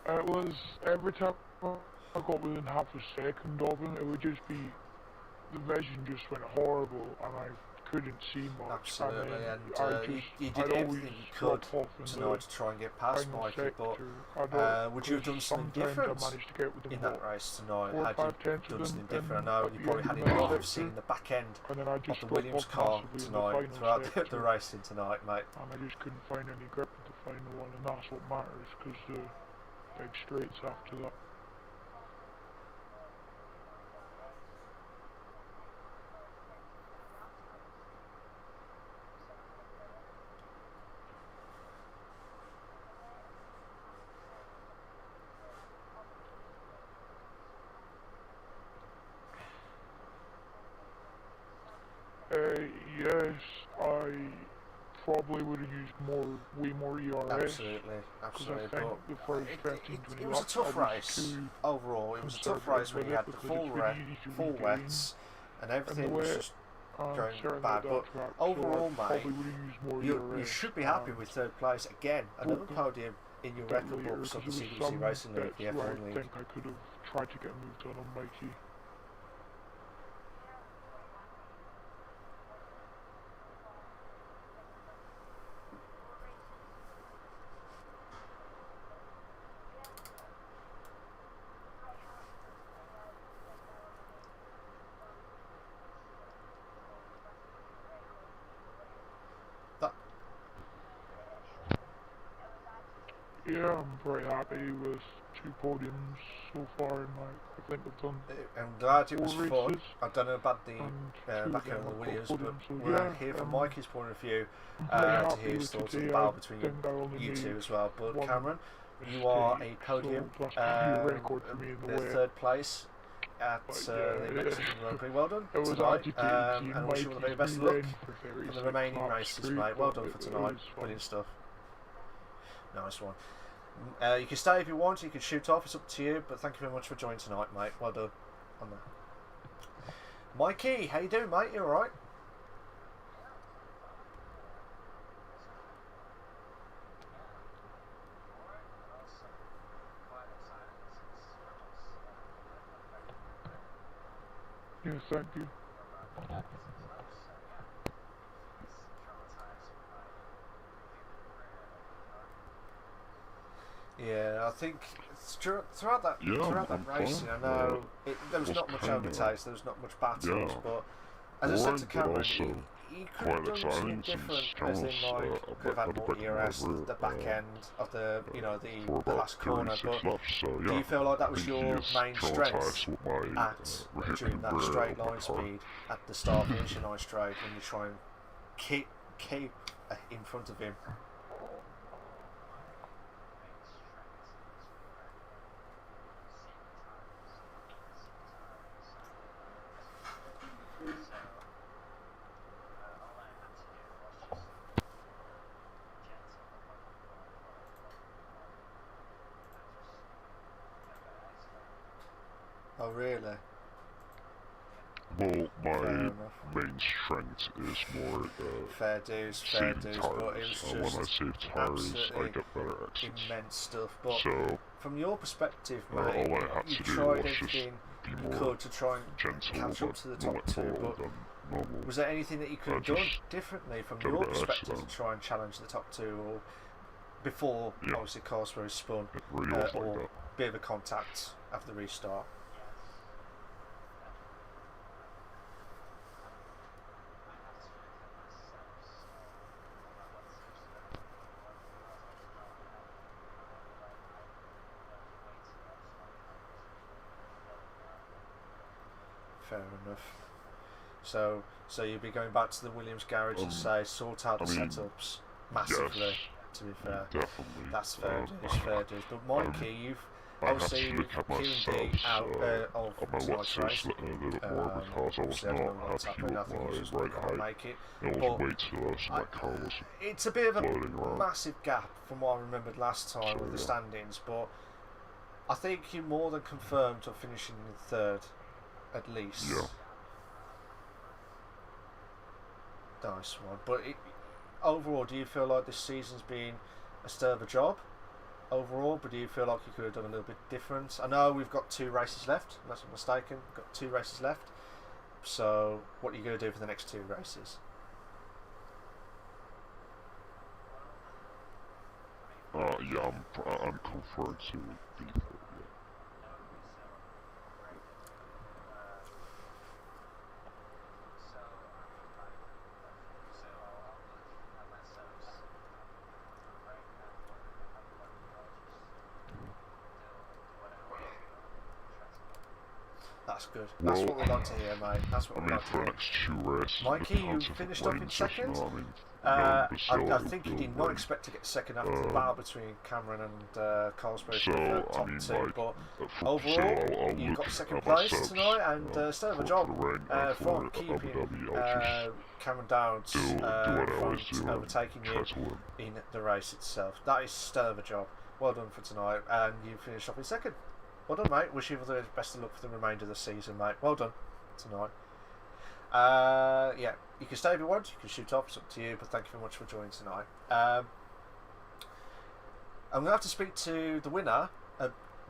It was every time I got within half a second of him, it would just be, the vision just went horrible, and I couldn't see much. Absolutely, and you did everything you could tonight to try and get past Mikey, but would you have done something different in that race tonight? Had you done something different? I know you probably had enough of seeing the back end of the Williams car tonight throughout the racing tonight, mate. And I just couldn't find any grip at the final one, and that's what matters, because the big straights after that. Yes, I probably would have used way more ERS. Absolutely. I think the first 15, 20 it was a tough race overall. It was a tough race when you had the full wets and everything was just going bad. But overall, mate, you should be happy with 3rd place again. Another podium in your record books of the CWC Racing League, the F1 League. I think I could have tried to get moved on Mikey. Yeah, I'm very happy with 2 podiums so far in I think I've done. I'm glad it was 4 fun. races. I don't know about the back end of the Williams, but we'll hear from Mikey's point of view to hear his thoughts on the battle between you two as well. But Cameron, you are a podium, the 3rd place at the Mexican Grand Prix. Well done tonight, and I wish you all the very best of luck for the remaining races, mate. Well done for tonight. Brilliant stuff. Nice one. You can stay if you want, you can shoot off, it's up to you, but thank you very much for joining tonight, mate. Well done on that. Mikey, how you doing, mate? You alright? Yes, thank you. Yeah, I think throughout that racing, I know there was not much overtakes, there was not much battles, but as I said to Cameron, he could have done something different, as in like could have had more ERS at the back end of the the last corner. But do you feel like that was your main strength during that straight line speed at the start of the Asian Ice Trade when you try and keep in front of him? Oh, really? Well, my main strength is more fair dues, saving but it tires. was just When I save tires, I get better exits. Immense stuff. But so, from your perspective, mate, all I had you to do tried was everything just be you more could to try and gentle, catch up to the top two. But was there anything that you could have done differently from your perspective to try and challenge the top two, or before obviously Carlsberg spun, really or bit of a contact after the restart? Fair enough. So you'd be going back to the Williams garage and say sort out the setups massively. Yes, to be fair, definitely. That's fair dues. But Mikey, you've obviously Q&D out of tonight's race. A little bit more because I was not happy with my right height. Make it. It was way too low, so my car was it's a bit of a around. massive gap from what I remembered last time with the standings, but I think you more than confirmed of finishing in third, at least. Yeah. Nice one. But overall, do you feel like this season's been a stir of a job overall? But do you feel like you could have done a little bit different? I know we've got 2 races left, unless I'm mistaken. We've got 2 races left. So what are you going to do for the next 2 races? Yeah, I'm confirmed to be third. That's good. That's what we like to hear, mate. That's what we like to hear. Next 2 races, Mikey, you finished up in second. I think you did not expect to get second after the battle between Cameron and Carlsberg for the top 2, but overall you got second place tonight, and still have a job from keeping Cameron Downs overtaking you in the race itself. That is still of a job. Well done for tonight, and you finished off in second. Well done, mate. Wish you the best of luck for the remainder of the season, mate. Well done tonight. Yeah, you can stay if you want. You can shoot off. It's up to you. But thank you very much for joining tonight. I'm going to have to speak to the winner.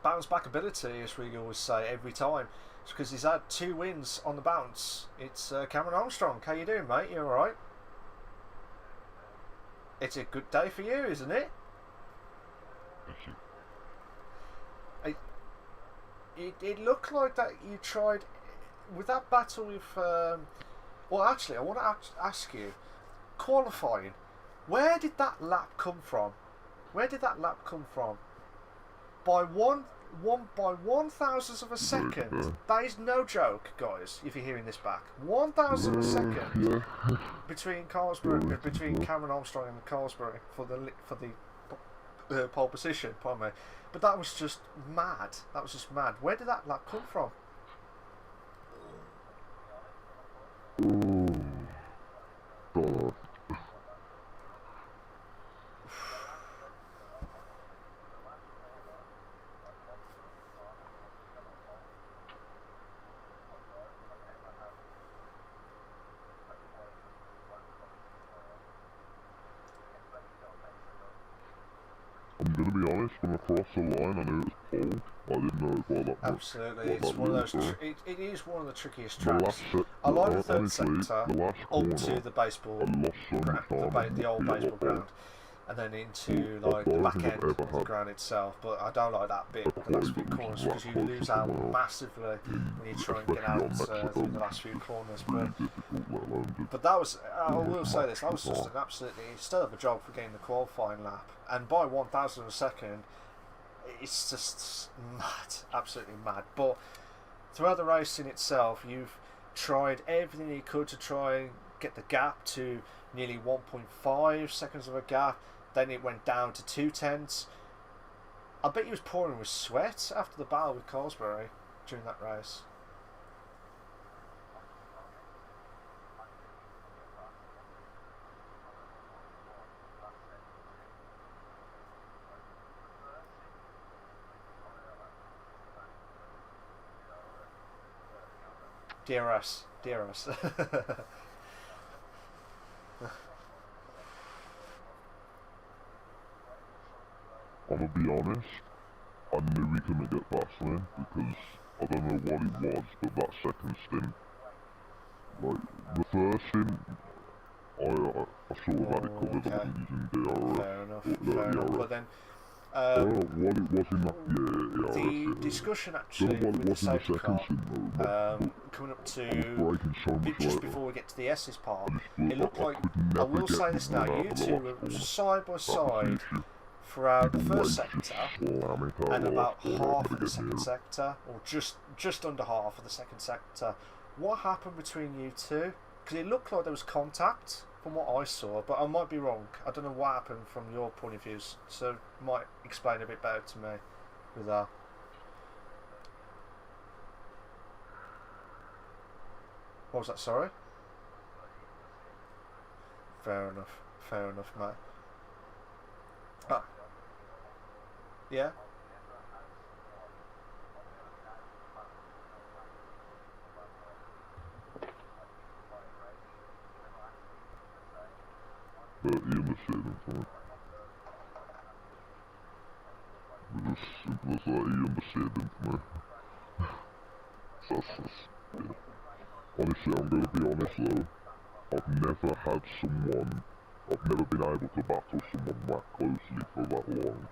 Bounce back ability, as we always say every time, because he's had 2 wins on the bounce. It's Cameron Armstrong. How you doing, mate? You all right? It's a good day for you, isn't it? Thank you. It looked like that you tried with that battle with. Well, actually, I want to ask you, qualifying. Where did that lap come from? By one thousandth of a second. That is no joke, guys. If you're hearing this back, 1,000th of a second between Cameron Armstrong and Carlsberg for the pole position. Pardon me. But that was just mad. Where did that lap come from? I'm gonna be honest, when I crossed the line I knew it was pole, but I didn't know it was all that much. Absolutely, it's one of those. It is one of the trickiest tracks. I like the third sector up to the baseball ground, the old baseball ground, and then into like the back end of the ground itself. But I don't like that bit, the last few corners, because you lose out massively when you try and get out through the last few corners. But that was, I will say this, that was just an absolutely still of a job for getting the qualifying lap, and by 1,000th of a second, it's just mad, absolutely mad. But throughout the race in itself, you've tried everything you could to try and get the gap to nearly 1.5 seconds of a gap. Then it went down to 0.2. I bet you was pouring with sweat after the battle with Carlsberg during that race. Dear us, dear us. I'm gonna be honest, I knew we couldn't get past him because I don't know what it was, but that second stint, like the first stint, I sort of had it covered. I wasn't using DRS. Fair enough. But then, I don't know what it was in that. the discussion actually don't know what with it the was in the safety second car, stint though. coming up I was to braking so much just later. before we get to the S's part, I it looked like, I will say this now, you two were side by side throughout the first sector and about half of the second sector, or just under half of the second sector. What happened between you two? Because it looked like there was contact from what I saw, but I might be wrong. I don't know what happened from your point of views, so you might explain a bit better to me with that. What was that, sorry? Fair enough, mate. Yeah? But he understood him for me. It was as simple as that, he understood him for me. So that's just, yeah. Honestly, I'm gonna be honest though, I've never been able to battle someone that closely for that long.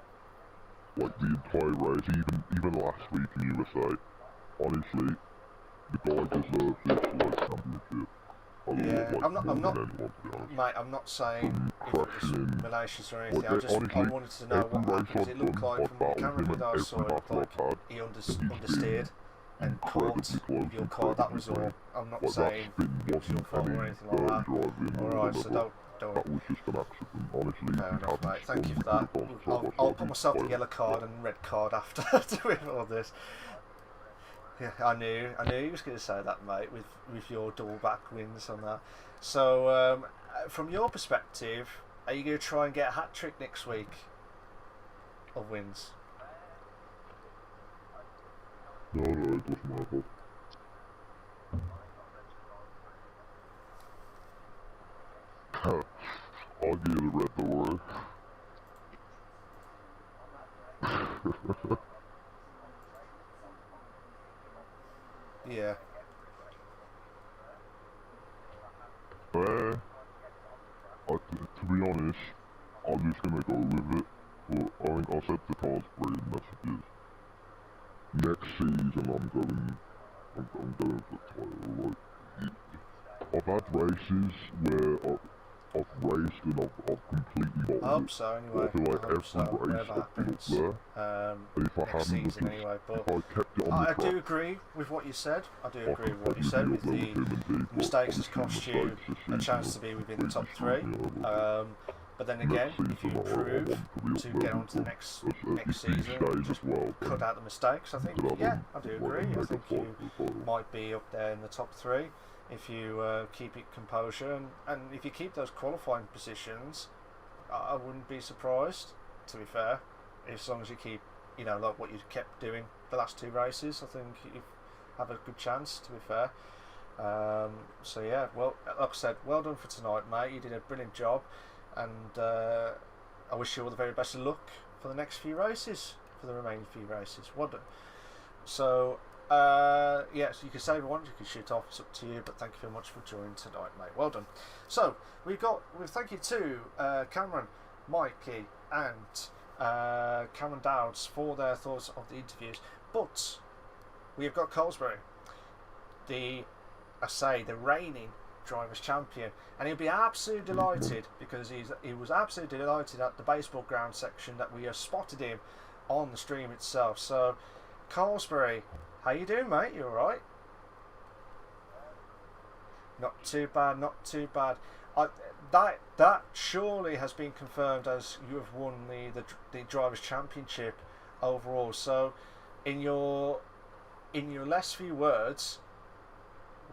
Like the entire race, even last week in USA, honestly, the guy deserves this like championship. Yeah, I'm not, anyone, to be honest. mate, I'm not saying if it was malicious or anything, Honestly, I wanted to know what happened, because it looked like from the camera that I saw, it looked like he understeered and caught your car, that was all. I'm not saying it was your fault or anything like that. Alright, so don't. That was just an accident, honestly. Fair enough, mate, thank you for that. I'll put myself the yellow card and red card after doing all this. Yeah, I knew he was going to say that, mate, with your double back wins on that. So, from your perspective, are you going to try and get a hat trick next week of wins? No, it doesn't matter. I'll give you the red door. Yeah. To be honest, I'm just gonna go with it. But I think I said to Carsbury in messages, next season I'm going for the title. Like, I've had races where I've raced and I've completely I hope so, anyway. I feel like I hope so, every race whatever I've been up happens, there. And if I next hadn't, season anyway. But if I kept it on the I track, do agree with what you said. I do I agree could with what you probably said be with up there with him the and Pete, mistakes has but cost obviously you mistakes this a season chance to have be within the top completely three. screwed me over. But then Next again, if you season, I improve want to be to up there get on with to the them. next If he season, stays just as well, cut out the mistakes, I think, could have yeah, him I do like a agree. I mega think fight you for the title. might be up there in the top three if you keep it composure, and if you keep those qualifying positions, I wouldn't be surprised, to be fair, as long as you keep, like what you kept doing the last two races. I think you have a good chance, to be fair. So yeah, well, like I said, well done for tonight, mate. You did a brilliant job, and I wish you all the very best of luck for the next few races, for the remaining few races. Well done. So yeah, so you can say if you want, you can shoot off, it's up to you, but thank you very much for joining tonight, mate. Well done. So we thank you to Cameron, Mikey and Cameron Dowds for their thoughts of the interviews, but we have got Colesbury, the reigning drivers champion, and he'll be absolutely delighted because he was absolutely delighted at the baseball ground section that we have spotted him on the stream itself. So Colesbury, how you doing, mate? You alright? Not too bad, not too bad. That surely has been confirmed as you have won the drivers championship overall. So in your last few words,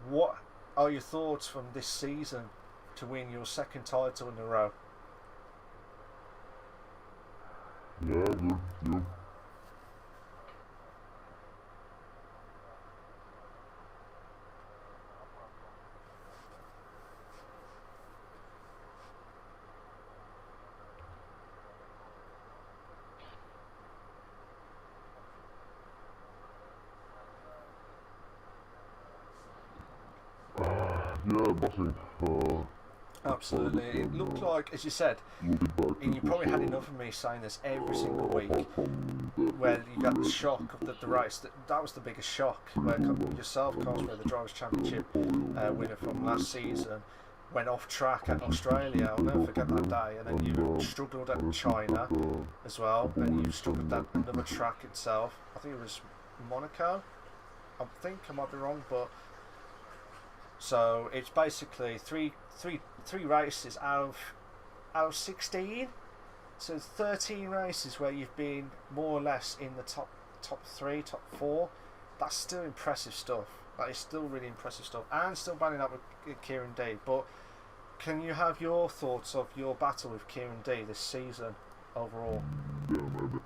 what are your thoughts from this season to win your second title in a row? Yeah, good. yeah, nothing. Absolutely. It looked like, as you said, and you probably had enough of me saying this every single week, where you got the shock of the race. That was the biggest shock, where yourself, Cosgrove, the Drivers' Championship winner from last season, went off track at Australia. I'll never forget that day. And then you struggled at China as well, and you struggled at another track itself. I think it was Monaco. I think I might be wrong, but so it's basically three races out of 16. So 13 races where you've been more or less in the top 3, top 4. That's still impressive stuff. That is still really impressive stuff, and still banding up with Kieran D. But can you have your thoughts of your battle with Kieran D this season overall? Yeah, maybe.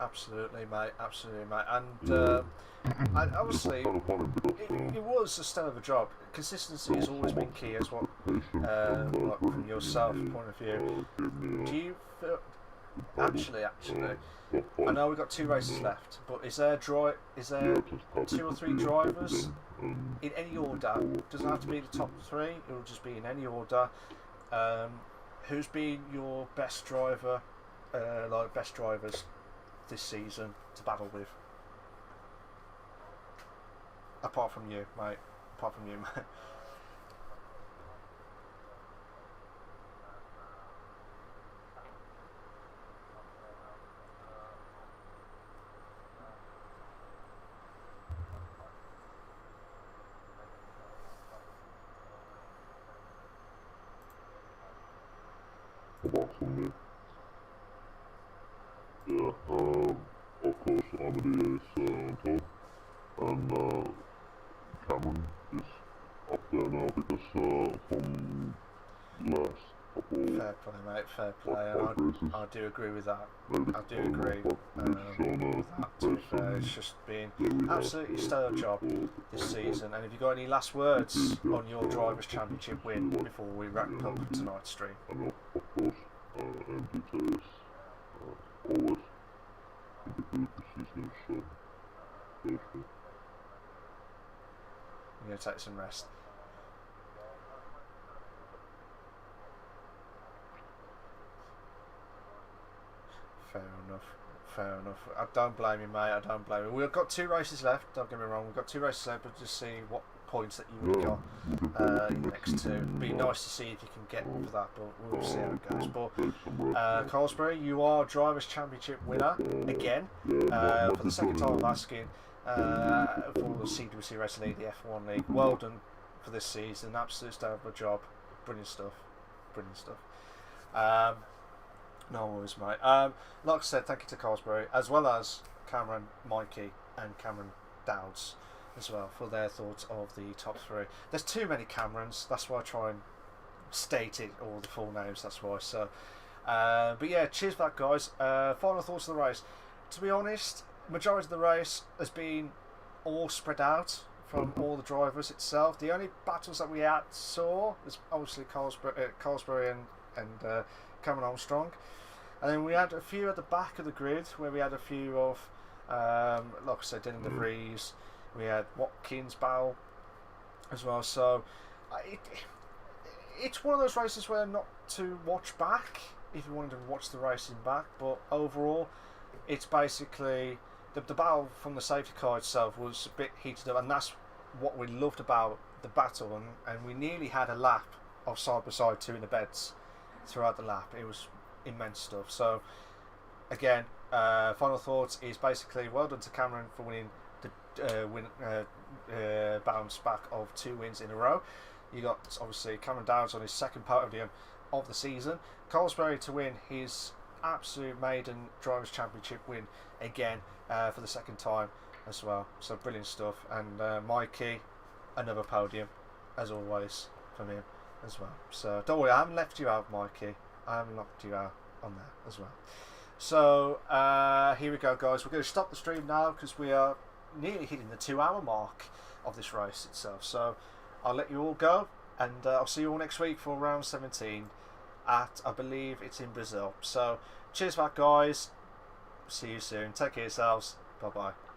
Absolutely, mate. Absolutely, mate. And obviously, it was a stellar of a job. Consistency has always been key, as what, like from yourself point of view. Do you feel, actually, I know we've got 2 races left, but is there 2 or 3 drivers in any order? Doesn't have to be the top 3. It will just be in any order. Who's been your best driver, best drivers this season to battle with? Apart from you, mate. Apart from you, mate. Apart from me. Yeah, of course, Amadeus on top, and Cameron is up there now because from last couple Fair play, mate. Fair play. races, I do agree with that. maybe, I do agree with that. To be fair, it's just been absolutely stellar job this season. And have you got any last words on your Drivers' Championship win before we wrap up tonight's stream? and of course, MDT is always in the good position, so thank you. I'm going to take some rest. Fair enough. Fair enough. I don't blame you, mate. I don't blame you. We've got 2 races left. Don't get me wrong. We've got 2 races left, but just see what points that you would got in the next 2. It'd be nice to see if you can get for that, but we'll see how it goes. But Carlsbury, you are Drivers' Championship winner again for the second time of asking for the CWC Racing League, the F1 League. Well done for this season. Absolute stellar job. Brilliant stuff. Brilliant stuff. No worries, mate. Like I said, thank you to Carlsbury, as well as Cameron, Mikey, and Cameron Dowds as well for their thoughts of the top 3. There's too many Camerons, that's why I try and state it, all the full names, that's why. So, but yeah, cheers for that, guys. Final thoughts of the race. To be honest, majority of the race has been all spread out from all the drivers itself. The only battles that we saw was obviously Carlsbury and Cameron Armstrong. And then we had a few at the back of the grid where we had a few of, like I said, Dylan De Vries, we had Watkins, Bowell as well. So it's one of those races where not to watch back if you wanted to watch the racing back, but overall it's basically the battle from the safety car itself was a bit heated up, and that's what we loved about the battle, and we nearly had a lap of side by side 2 in the beds throughout the lap. It was immense stuff. So again, final thoughts is basically well done to Cameron for winning the bounce back of 2 wins in a row. You got obviously Cameron Downs on his 2nd podium of the season. Carlsbury to win his absolute maiden Drivers' Championship win again for the 2nd time as well. So brilliant stuff. And Mikey, another podium as always from him as well. So don't worry, I haven't left you out, Mikey. I haven't knocked you out on that as well. So here we go, guys. We're going to stop the stream now because we are nearly hitting the 2-hour mark of this race itself. So I'll let you all go, and I'll see you all next week for round 17 at, I believe it's in Brazil. So cheers for that, guys. See you soon. Take care of yourselves. Bye bye.